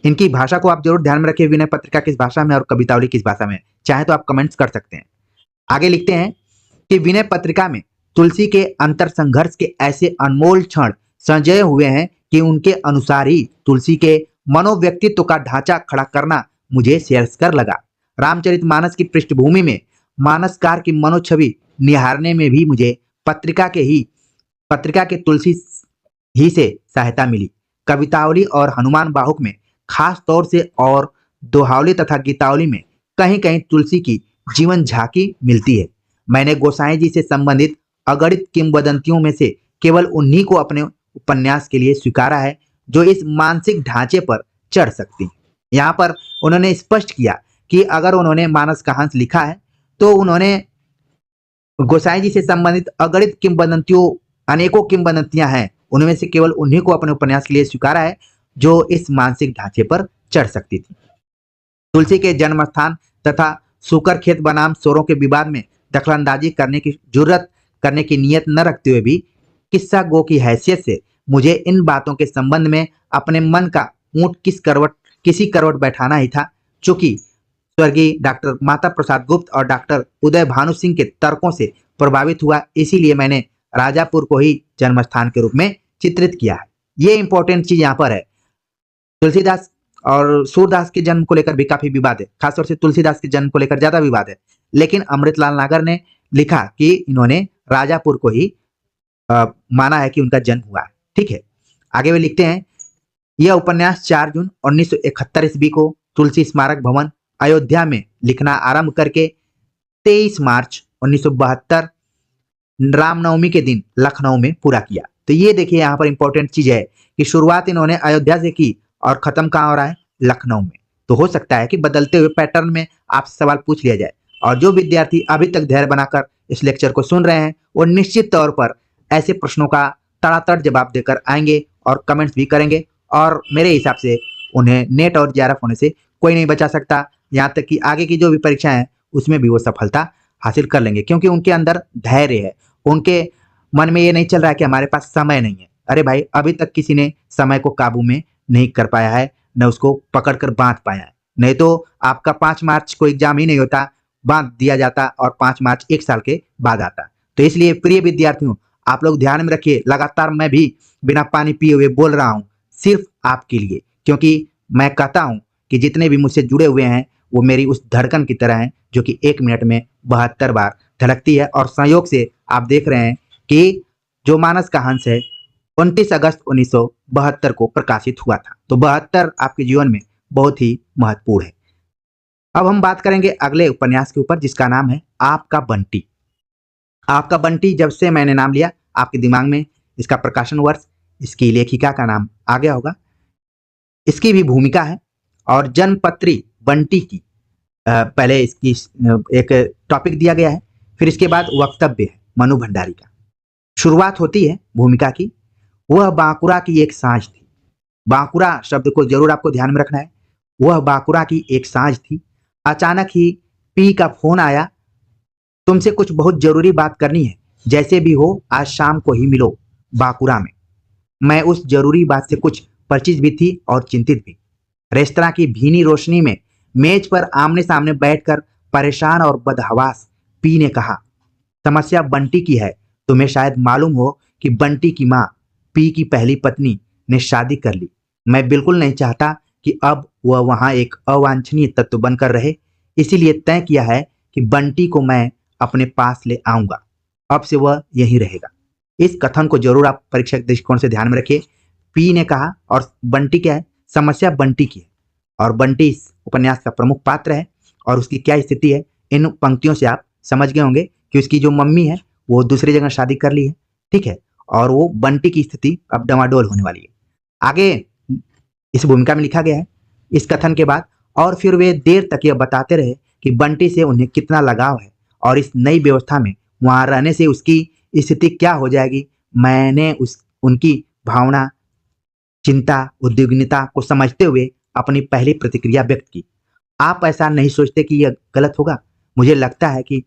इनकी भाषा को आप जरूर ध्यान में रखिए, विनय पत्रिका किस भाषा में और कवितावली किस भाषा में, चाहे तो आप कमेंट्स कर सकते हैं। आगे लिखते हैं कि विनय पत्रिका में तुलसी के अंतर संघर्ष के ऐसे अनमोल क्षण संजय हुए हैं कि उनके अनुसार ही तुलसी के मनोव्यक्तित्व का ढांचा खड़ा करना मुझे श्रेयस्कर लगा। रामचरितमानस की पृष्ठभूमि में मानसकार की मनोछवि निहारने में भी मुझे पत्रिका के तुलसी ही से सहायता मिली। कवितावली और हनुमान बाहुक में खास तौर से और दोहावली तथा गीतावली में कहीं कहीं तुलसी की जीवन झांकी मिलती है। मैंने गोसाई जी से संबंधित अगणित किंवदंतियों में से केवल उन्हीं को अपने उपन्यास के लिए स्वीकारा है जो इस मानसिक ढांचे पर चढ़ सकती हैं। यहाँ पर उन्होंने स्पष्ट किया कि अगर उन्होंने मानस का हंस लिखा है तो उन्होंने गोसाई जी से संबंधित अगणित किंवदंतियों, अनेकों किंवदंतियां हैं, उनमें से केवल उन्हीं को अपने उपन्यास के लिए स्वीकारा है जो इस मानसिक ढांचे पर चढ़ सकती थी। तुलसी के जन्म स्थान तथा सुकर खेत बनाम सोरों के विवाद में दखलंदाजी करने की जुर्रत करने की नीयत न रखते हुए भी किस्सा गो की हैसियत से मुझे इन बातों के संबंध में अपने मन का ऊंट किसी करवट बैठाना ही था। चूंकि स्वर्गीय डॉक्टर माता प्रसाद गुप्त और डॉक्टर उदय भानु सिंह के तर्कों से प्रभावित हुआ, इसीलिए मैंने राजापुर को ही जन्म स्थान के रूप में चित्रित किया है। ये इंपॉर्टेंट चीज यहाँ पर है। तुलसीदास और सूरदास के जन्म को लेकर भी काफी विवाद है, खासतौर से तुलसीदास के जन्म को लेकर ज्यादा विवाद है, लेकिन अमृतलाल नागर ने लिखा कि इन्होंने राजापुर को ही माना है कि उनका जन्म हुआ है। ठीक है, आगे वे लिखते हैं, यह उपन्यास 4 जून 1971 ईस्वी को तुलसी स्मारक भवन अयोध्या में लिखना आरंभ करके 23 मार्च 1972 रामनवमी के दिन लखनऊ में पूरा किया। तो ये देखिए यहाँ पर इंपॉर्टेंट चीज है कि शुरुआत इन्होंने अयोध्या से की और खत्म कहाँ हो रहा है, लखनऊ में। तो हो सकता है कि बदलते हुए पैटर्न में आपसे सवाल पूछ लिया जाए, और जो विद्यार्थी अभी तक धैर्य बनाकर इस लेक्चर को सुन रहे हैं वो निश्चित तौर पर ऐसे प्रश्नों का तड़ातड़ जवाब देकर आएंगे और कमेंट्स भी करेंगे, और मेरे हिसाब से उन्हें नेट और जेआरएफ होने से कोई नहीं बचा सकता। यहाँ तक कि आगे की जो भी परीक्षाएं हैं उसमें भी वो सफलता हासिल कर लेंगे, क्योंकि उनके अंदर धैर्य है। उनके मन में ये नहीं चल रहा है कि हमारे पास समय नहीं है। अरे भाई, अभी तक किसी ने समय को काबू में नहीं कर पाया है, न उसको पकड़कर बांध पाया है। नहीं तो आपका 5 मार्च को एग्जाम ही नहीं होता, बांध दिया जाता और 5 मार्च 1 साल के बाद आता। तो इसलिए प्रिय विद्यार्थियों, आप लोग ध्यान में रखिए, लगातार मैं भी बिना पानी पिए हुए बोल रहा हूँ सिर्फ आपके लिए, क्योंकि मैं कहता हूँ कि जितने भी मुझसे जुड़े हुए हैं वो मेरी उस धड़कन की तरह हैं जो कि 1 मिनट में 72 बार धड़कती है। और संयोग से आप देख रहे हैं कि जो मानस का हंस है 29 अगस्त 1972 को प्रकाशित हुआ था। तो 72 आपके जीवन में बहुत ही महत्वपूर्ण है। अब हम बात करेंगे अगले उपन्यास के ऊपर, जिसका नाम है आपका बंटी। आपका बंटी जब से मैंने नाम लिया आपके दिमाग में इसका प्रकाशन वर्ष, इसकी लेखिका का नाम आ गया होगा, इसकी भी भूमिका है, और जन्मपत्री बंटी की पहले इसकी एक टॉपिक दिया गया है, फिर इसके बाद वक्तव्य है मनु भंडारी का। शुरुआत होती है भूमिका की, वह बांकुरा की एक सांझ थी। बांकुरा शब्द को जरूर आपको ध्यान में रखना है। वह बांकुरा की एक सांझ थी, अचानक ही पी का फोन आया, तुमसे कुछ बहुत जरूरी बात करनी है, जैसे भी हो आज शाम को ही मिलो बांकुरा में। मैं उस जरूरी बात से कुछ परिचित भी थी और चिंतित भी। रेस्तरां की भीनी रोशनी में मेज पर आमने सामने बैठकर परेशान और बदहवास पी ने कहा, समस्या बंटी की है। तुम्हें शायद मालूम हो कि बंटी की माँ पी की पहली पत्नी ने शादी कर ली। मैं बिल्कुल नहीं चाहता कि अब वह वहां एक अवांछनीय तत्व बनकर रहे, इसीलिए तय किया है कि बंटी को मैं अपने पास ले आऊंगा। अब से वह यहीं रहेगा। इस कथन को जरूर आप परीक्षा के दृष्टिकोण से ध्यान में रखिए। पी ने कहा, और बंटी क्या है, समस्या बंटी की है, और बंटी इस उपन्यास का प्रमुख पात्र है, और उसकी क्या स्थिति है इन पंक्तियों से आप समझ गए होंगे कि उसकी जो मम्मी है वो दूसरी जगह शादी कर ली है। ठीक है, और वो बंटी की स्थिति अब डमाडोल होने वाली है। आगे इस भूमिका में लिखा गया है इस कथन के बाद, और फिर वे देर तक यह बताते रहे कि बंटी से उन्हें कितना लगाव है और इस नई व्यवस्था में वहां रहने से उसकी स्थिति क्या हो जाएगी। मैंने उनकी भावना, चिंता, उद्विग्नता को समझते हुए अपनी पहली प्रतिक्रिया व्यक्त की। आप ऐसा नहीं सोचते कि यह गलत होगा? मुझे लगता है कि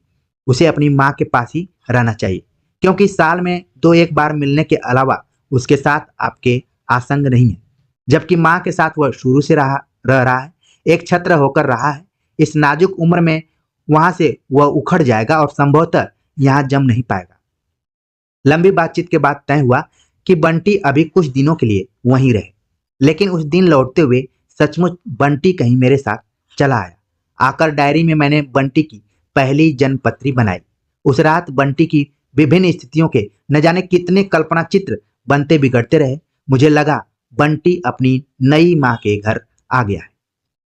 उसे अपनी माँ के पास ही रहना चाहिए, क्योंकि साल में 2-1 बार मिलने के अलावा उसके साथ आपके आसंग नहीं है, जबकि माँ के साथ वह शुरू से रह रहा है, एक छत्र होकर रहा है। इस नाजुक उम्र में वहां से वह उखड़ जाएगा और संभवतः यहाँ जम नहीं पाएगा। लंबी बातचीत के बाद तय हुआ कि बंटी अभी कुछ दिनों के लिए वहीं रहे, लेकिन उस दिन लौटते हुए सचमुच बंटी कहीं मेरे साथ चला आया। आकर डायरी में मैंने बंटी की पहली जन्मपत्री बनाई। उस रात बंटी की विभिन्न स्थितियों के न जाने कितने कल्पना चित्र बनते बिगड़ते रहे। मुझे लगा बंटी अपनी नई माँ के घर आ गया है।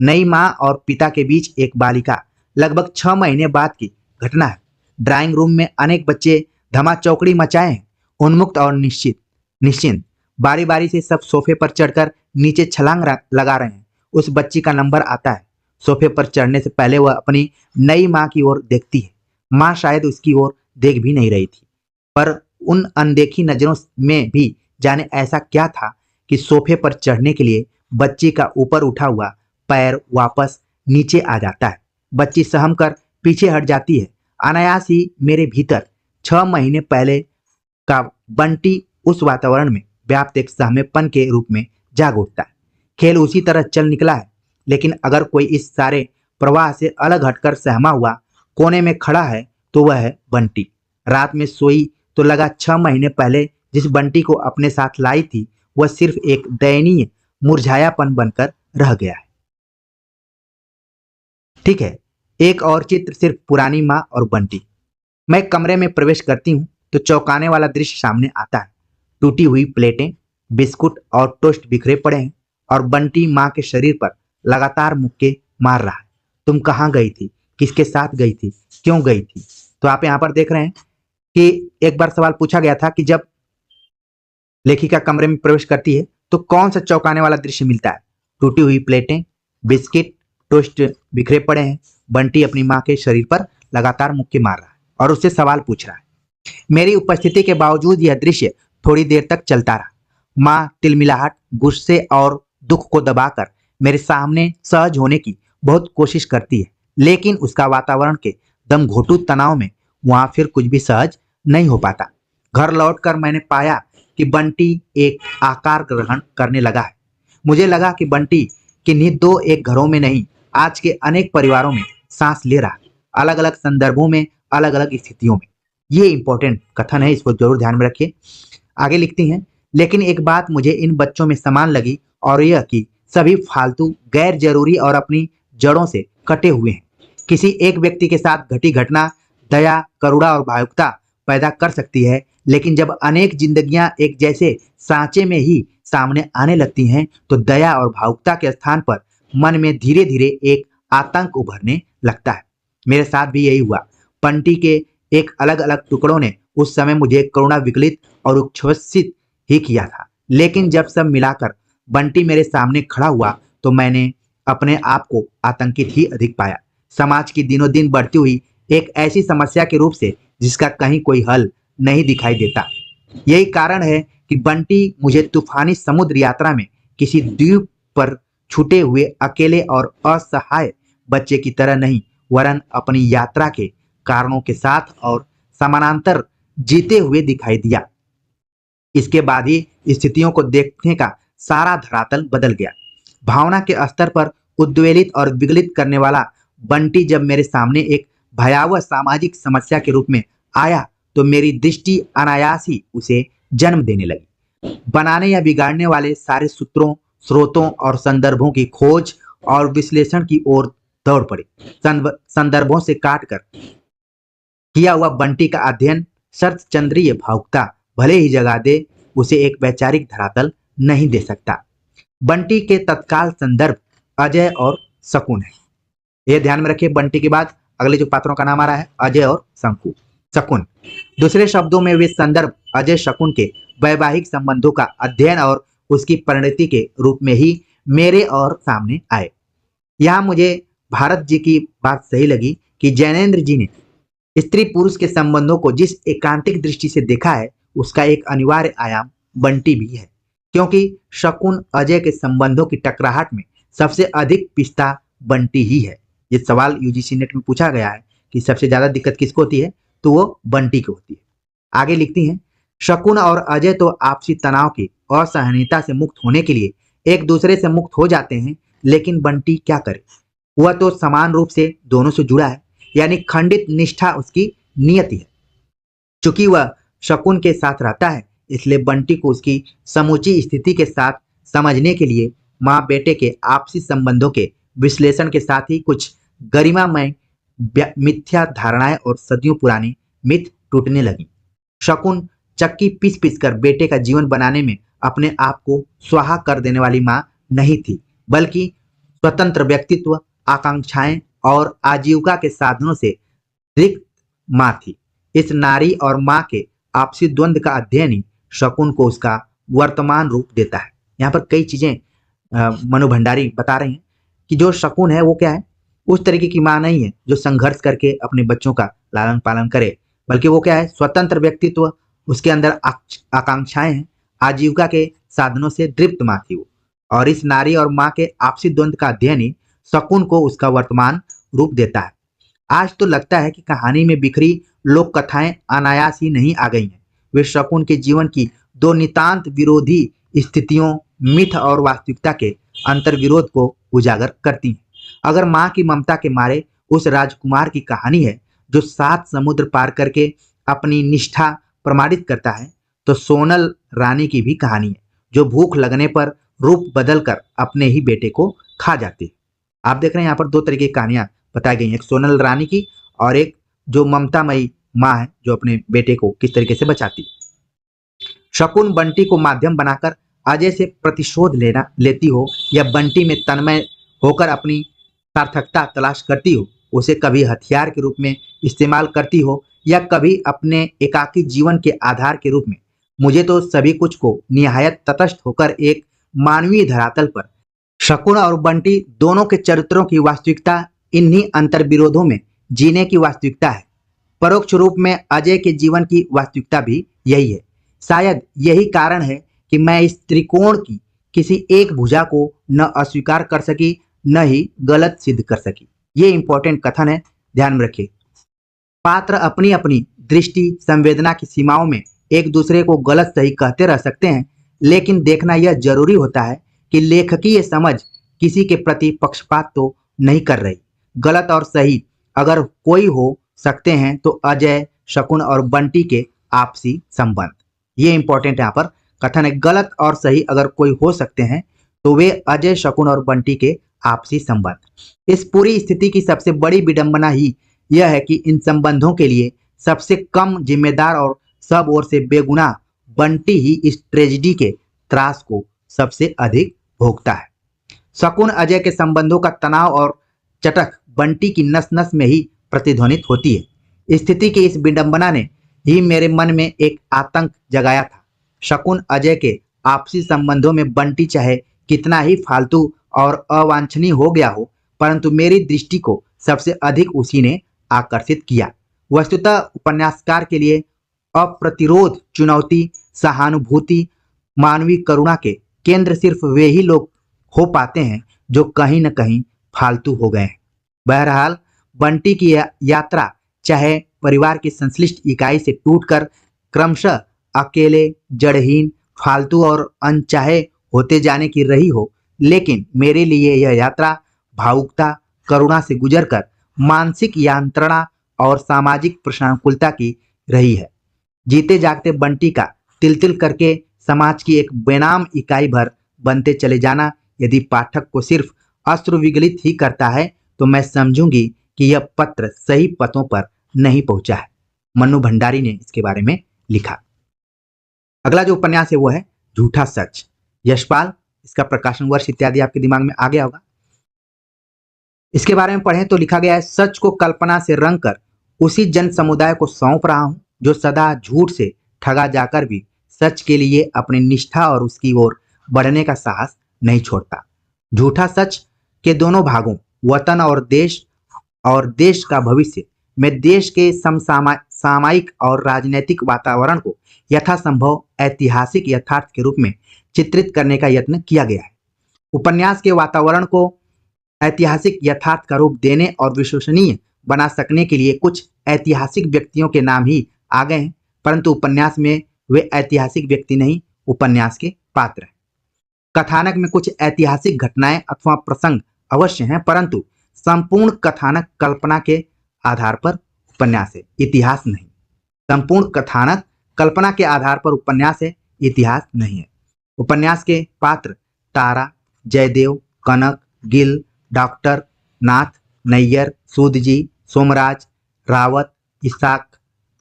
नई माँ और पिता के बीच एक बालिका, लगभग 6 महीने बाद की घटना है। ड्राइंग रूम में अनेक बच्चे धमा चौकड़ी मचाए हैं, उन्मुक्त और निश्चिंत। बारी बारी से सब सोफे पर चढ़कर नीचे छलांग लगा रहे हैं। उस बच्ची का नंबर आता है। सोफे पर चढ़ने से पहले वह अपनी नई माँ की ओर देखती है। माँ शायद उसकी ओर देख भी नहीं रही थी, पर उन अनदेखी नजरों में भी जाने ऐसा क्या था कि सोफे पर चढ़ने के लिए बच्ची का ऊपर उठा हुआ पैर वापस नीचे आ जाता है। बच्ची सहम कर पीछे हट जाती है। अनायास ही मेरे भीतर 6 महीने पहले का बंटी उस वातावरण में व्याप्त एक सहमेपन के रूप में जाग उठता है। खेल उसी तरह चल निकला है, लेकिन अगर कोई इस सारे प्रवाह से अलग हटकर सहमा हुआ कोने में खड़ा है तो वह है बंटी। रात में सोई तो लगा 6 महीने पहले जिस बंटी को अपने साथ लाई थी वह सिर्फ एक दयनीय मुरझायापन बनकर रह गया है। ठीक है, एक और चित्र, सिर्फ पुरानी माँ और बंटी। मैं कमरे में प्रवेश करती हूँ तो चौंकाने वाला दृश्य सामने आता है। टूटी हुई प्लेटें, बिस्कुट और टोस्ट बिखरे पड़े हैं और बंटी माँ के शरीर पर लगातार मुक्के मार रहा है। तुम कहाँ गई थी, किसके साथ गई थी, क्यों गई थी? तो आप यहाँ पर देख रहे हैं कि एक बार सवाल पूछा गया था कि जब लेखिका कमरे में प्रवेश करती है तो कौन सा चौंकाने वाला दृश्य मिलता है? टूटी हुई प्लेटें, बिस्किट, टोस्ट बिखरे पड़े हैं, बंटी अपनी माँ के शरीर पर लगातार मुक्के मार रहा है और उससे सवाल पूछ रहा है। मेरी उपस्थिति के बावजूद यह दृश्य थोड़ी देर तक चलता रहा। माँ तिलमिलाहट, गुस्से और दुख को दबाकर मेरे सामने सहज होने की बहुत कोशिश करती है, लेकिन उसका वातावरण के दम घोटू तनाव में वहां फिर कुछ भी सहज नहीं हो पाता। घर लौटकर मैंने पाया कि बंटी एक आकार ग्रहण करने लगा है। मुझे लगा कि बंटी किन्हीं दो एक घरों में नहीं, आज के अनेक परिवारों में सांस ले रहा है, अलग अलग संदर्भों में, अलग अलग स्थितियों में। ये इंपॉर्टेंट कथन है, इसको जरूर ध्यान में रखिए। आगे लिखती हैं, लेकिन एक बात मुझे इन बच्चों में समान लगी और यह कि सभी फालतू, गैर जरूरी और अपनी जड़ों से कटे हुए हैं। किसी एक व्यक्ति के साथ घटी घटना दया, करुणा और भावुकता पैदा कर सकती है, लेकिन जब अनेक जिंदगियां एक जैसे सांचे में ही सामने आने लगती हैं तो दया और भावुकता के स्थान पर मन में धीरे धीरे एक आतंक उभरने लगता है। मेरे साथ भी यही हुआ। बंटी के एक अलग अलग टुकड़ों ने उस समय मुझे करुणा विकलित और उच्छ्वसित ही किया था, लेकिन जब सब मिलाकर बंटी मेरे सामने खड़ा हुआ तो मैंने अपने आप को आतंकित ही अधिक पाया। समाज की दिनों दिन बढ़ती हुई एक ऐसी समस्या के रूप से जिसका कहीं कोई हल नहीं दिखाई देता। यही कारण है कि बंटी मुझे तूफानी समुद्र यात्रा में किसी द्वीप पर छूटे हुए अकेले और असहाय बच्चे की तरह नहीं, वरन अपनी यात्रा के कारणों के साथ और समानांतर जीते हुए दिखाई दिया। इसके बाद ही स्थितियों को देखने का सारा धरातल बदल गया। भावना के स्तर पर उद्वेलित और विगलित करने वाला बंटी जब मेरे सामने एक भयावह सामाजिक समस्या के रूप में आया तो मेरी दृष्टि अनायास ही उसे जन्म देने लगी। बनाने या बिगाड़ने वाले सारे सूत्रों, स्रोतों और संदर्भों की खोज और विश्लेषण की ओर दौड़ पड़ी। संदर्भों से काटकर किया हुआ बंटी का अध्ययन शर्त चंद्रीय भावुकता भले ही जगा दे, उसे एक वैचारिक धरातल नहीं दे सकता। बंटी के तत्काल संदर्भ अजय और शकुन है। यह ध्यान में रखिए। बंटी के बाद अगले जो पात्रों का नाम आ रहा है अजय और शकुन। दूसरे शब्दों में वे संदर्भ अजय शकुन के वैवाहिक संबंधों का अध्ययन और उसकी परिणति के रूप में ही मेरे और सामने आए। यहाँ मुझे भारत जी की बात सही लगी कि जैनेन्द्र जी ने स्त्री पुरुष के संबंधों को जिस एकांतिक दृष्टि से देखा है उसका एक अनिवार्य आयाम बंटी भी है, क्योंकि शकुन अजय के संबंधों की टकराहट में सबसे अधिक पिसता बंटी ही है। ये सवाल यूजीसी नेट में पूछा गया है कि सबसे ज्यादा दिक्कत किसको होती है, तो वो बंटी को होती है। आगे लिखती हैं, शकुन और अजय तो आपसी तनाव की असहनीयता से मुक्त होने के लिए एक दूसरे से मुक्त हो जाते हैं, लेकिन बंटी क्या करे? वह तो समान रूप से दोनों से जुड़ा है, यानी खंडित निष्ठा उसकी नियति है। चूंकि वह शकुन के साथ रहता है, इसलिए बंटी को उसकी समूची स्थिति के साथ समझने के लिए माँ बेटे के आपसी संबंधों के विश्लेषण के साथ ही कुछ गरिमामय मिथ्या धारणाएं और सदियों पुरानी मिथ टूटने लगी। शकुन चक्की पीस पीस कर बेटे का जीवन बनाने में अपने आप को स्वाहा कर देने वाली माँ नहीं थी, बल्कि स्वतंत्र व्यक्तित्व, आकांक्षाएं और आजीविका के साधनों से रिक्त माँ थी। इस नारी और माँ के आपसी द्वंद्व का अध्ययन ही शकुन को उसका वर्तमान रूप देता है। यहाँ पर कई चीजें मनु भंडारी बता रहे हैं कि जो शकुन है वो क्या है, उस तरीके की माँ नहीं है जो संघर्ष करके अपने बच्चों का लालन पालन करे, बल्कि वो क्या है, स्वतंत्र व्यक्तित्व, उसके अंदर आकांक्षाएं हैं, आजीविका के साधनों से तृप्त माँ थी वो। और इस नारी और माँ के आपसी द्वंद्व का अध्ययन ही शकुन को उसका वर्तमान रूप देता है। आज तो लगता है कि कहानी में बिखरी लोक कथाएं अनायास ही नहीं आ गई हैं। वे शकुन के जीवन की दो नितांत विरोधी स्थितियों, मिथ और वास्तविकता के अंतर्विरोध को उजागर करती हैं। अगर माँ की ममता के मारे उस राजकुमार की कहानी है जो 7 समुद्र पार करके अपनी निष्ठा प्रमाणित करता है, तो सोनल रानी की भी कहानी है, जो भूख लगने पर रूप बदलकर अपने ही बेटे को खा जाती है। आप देख रहे हैं यहाँ पर दो तरीके की कहानियां बताई गई हैं, एक सोनल रानी की और एक जो ममतामयी माँ है जो अपने बेटे को किस तरीके से बचाती है। शकुन बंटी को माध्यम बनाकर अजय से प्रतिशोध लेती हो या बंटी में तन्मय होकर अपनी सार्थकता तलाश करती हो, उसे कभी हथियार के रूप में इस्तेमाल करती हो या कभी अपने एकाकी जीवन के आधार के रूप में, मुझे तो सभी कुछ को निहायत तटस्थ होकर एक मानवीय धरातल पर शकुन और बंटी दोनों के चरित्रों की वास्तविकता इन्हीं अंतर्विरोधों में जीने की वास्तविकता है। परोक्ष रूप में अजय के जीवन की वास्तविकता भी यही है। शायद यही कारण है कि मैं इस त्रिकोण की किसी एक भुजा को न अस्वीकार कर सकी न ही गलत सिद्ध कर सकी। ये इंपॉर्टेंट कथन है, ध्यान में रखिए। पात्र अपनी अपनी दृष्टि संवेदना की सीमाओं में एक दूसरे को गलत सही कहते रह सकते हैं, लेकिन देखना यह जरूरी होता है कि लेखकीय समझ किसी के प्रति पक्षपात तो नहीं कर रही। गलत और सही अगर कोई हो सकते हैं तो अजय, शकुन और बंटी के आपसी संबंध, ये इंपॉर्टेंट यहाँ पर कथन है। गलत और सही अगर कोई हो सकते हैं तो वे अजय, शकुन और बंटी के आपसी संबंध। इस पूरी स्थिति की सबसे बड़ी विडंबना ही यह है कि इन संबंधों के लिए सबसे कम जिम्मेदार और सब ओर से बेगुनाह बंटी ही इस ट्रेजेडी के त्रास को सबसे अधिक भोगता है। शकुन अजय के संबंधों का तनाव और चटक बंटी की नस नस में ही प्रतिध्वनित होती है। स्थिति की इस विडंबना ने ही मेरे मन में एक आतंक जगाया था। शकुन अजय के आपसी संबंधों में बंटी चाहे कितना ही फालतू और अवांछनीय हो गया हो, परंतु मेरी दृष्टि को सबसे अधिक उसी ने आकर्षित किया। वस्तुतः उपन्यासकार के लिए अप्रतिरोध चुनौती, सहानुभूति, मानवीय करुणा के केंद्र सिर्फ वे ही लोग हो पाते हैं जो कहीं न कहीं फालतू हो गए हैं। बहरहाल बंटी की यात्रा चाहे परिवार की संश्लिष्ट इकाई से टूटकर क्रमशः अकेले, जड़हीन, फालतू और अनचाहे होते जाने की रही हो, लेकिन मेरे लिए यह यात्रा भावुकता, करुणा से गुजरकर मानसिक यांत्रणा और सामाजिक प्रशानुकूलता की रही है। जीते जागते बंटी का तिल तिल करके समाज की एक बेनाम इकाई भर बनते चले जाना यदि पाठक को सिर्फ अश्रु विगलित ही करता है, तो मैं समझूंगी कि यह पत्र सही पतों पर नहीं पहुंचा है। मन्नू भंडारी ने इसके बारे में लिखा। अगला जो उपन्यास है वो है झूठा सच। यशपाल, इसका प्रकाशन वर्ष इत्यादि आपके दिमाग में आ गया होगा। इसके बारे में पढ़ें तो लिखा गया है, सच को कल्पना से रंग कर उसी जन समुदाय को सौंप रहा हूं जो सदा झूठ से ठगा जाकर भी सच के लिए अपनी निष्ठा और उसकी ओर बढ़ने का साहस नहीं छोड़ता। झूठा सच के दोनों भागों, वतन और देश का भविष्य में देश के सामायिक और राजनीतिक वातावरण को यथासंभव ऐतिहासिक यथार्थ के रूप में चित्रित करने का यत्न किया गया है। उपन्यास के वातावरण को ऐतिहासिक यथार्थ का रूप देने और विश्वसनीय बना सकने के लिए कुछ ऐतिहासिक व्यक्तियों के नाम ही आ गए हैं, परंतु उपन्यास में वे ऐतिहासिक व्यक्ति नहीं, उपन्यास के पात्र हैं। कथानक में कुछ ऐतिहासिक घटनाएं अथवा प्रसंग अवश्य हैं, परंतु संपूर्ण कथानक कल्पना के आधार पर उपन्यास है, इतिहास नहीं। संपूर्ण कथानक कल्पना के आधार पर उपन्यास है, इतिहास नहीं है। उपन्यास के पात्र तारा, जयदेव, कनक, गिल, डॉक्टर, नाथ, नैयर, सूद जी, सोमराज, रावत, इसाक,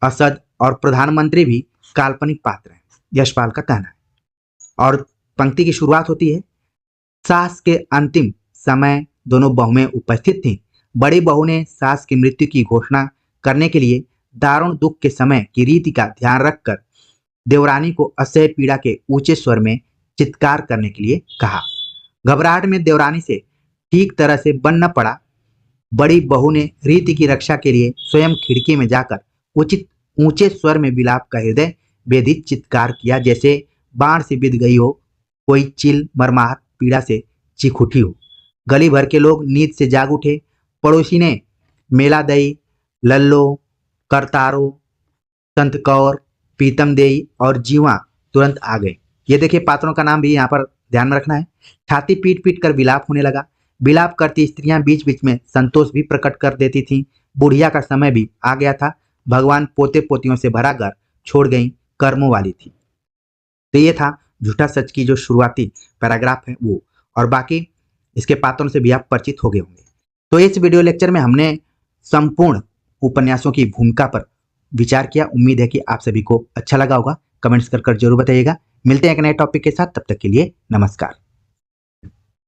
असद और प्रधानमंत्री भी काल्पनिक पात्र हैं, यशपाल का कहना है। और पंक्ति की शुरुआत होती है, सास के अंतिम समय दोनों बहुएं उपस्थित थीं। बड़ी बहू ने सास की मृत्यु की घोषणा करने के लिए दारुण दुख के समय की रीति का ध्यान रखकर देवरानी को असह्य पीड़ा के ऊंचे स्वर में चित्कार करने के लिए कहा। घबराहट में देवरानी से ठीक तरह से बन न पड़ा। बड़ी बहू ने रीति की रक्षा के लिए स्वयं खिड़की में जाकर उचित ऊंचे स्वर में विलाप का हृदय वेदित चित्कार किया, जैसे बाण से बिध गई हो कोई चिल मरमाहत पीड़ा से चीख उठी हो। गली भर के लोग नींद से जाग उठे। पड़ोसी ने मेला दई, लल्लो, करतारो, संत कौर, पीतम देई और जीवा तुरंत आ गए। ये देखिए पात्रों का नाम भी यहाँ पर ध्यान में रखना है। छाती पीट पीट कर विलाप होने लगा। विलाप करती स्त्रियां बीच बीच में संतोष भी प्रकट कर देती थीं। बुढ़िया का समय भी आ गया था। भगवान पोते पोतियों से भरा घर छोड़ गई कर्मों वाली थी। तो ये था झूठा सच की जो शुरुआती पैराग्राफ है वो, और बाकी इसके पात्रों से भी आप परिचित हो गए होंगे। तो इस वीडियो लेक्चर में हमने संपूर्ण उपन्यासों की भूमिका पर विचार किया। उम्मीद है कि आप सभी को अच्छा लगा होगा। कमेंट्स कर जरूर बताइएगा। मिलते हैं एक नए टॉपिक के साथ, तब तक के लिए नमस्कार।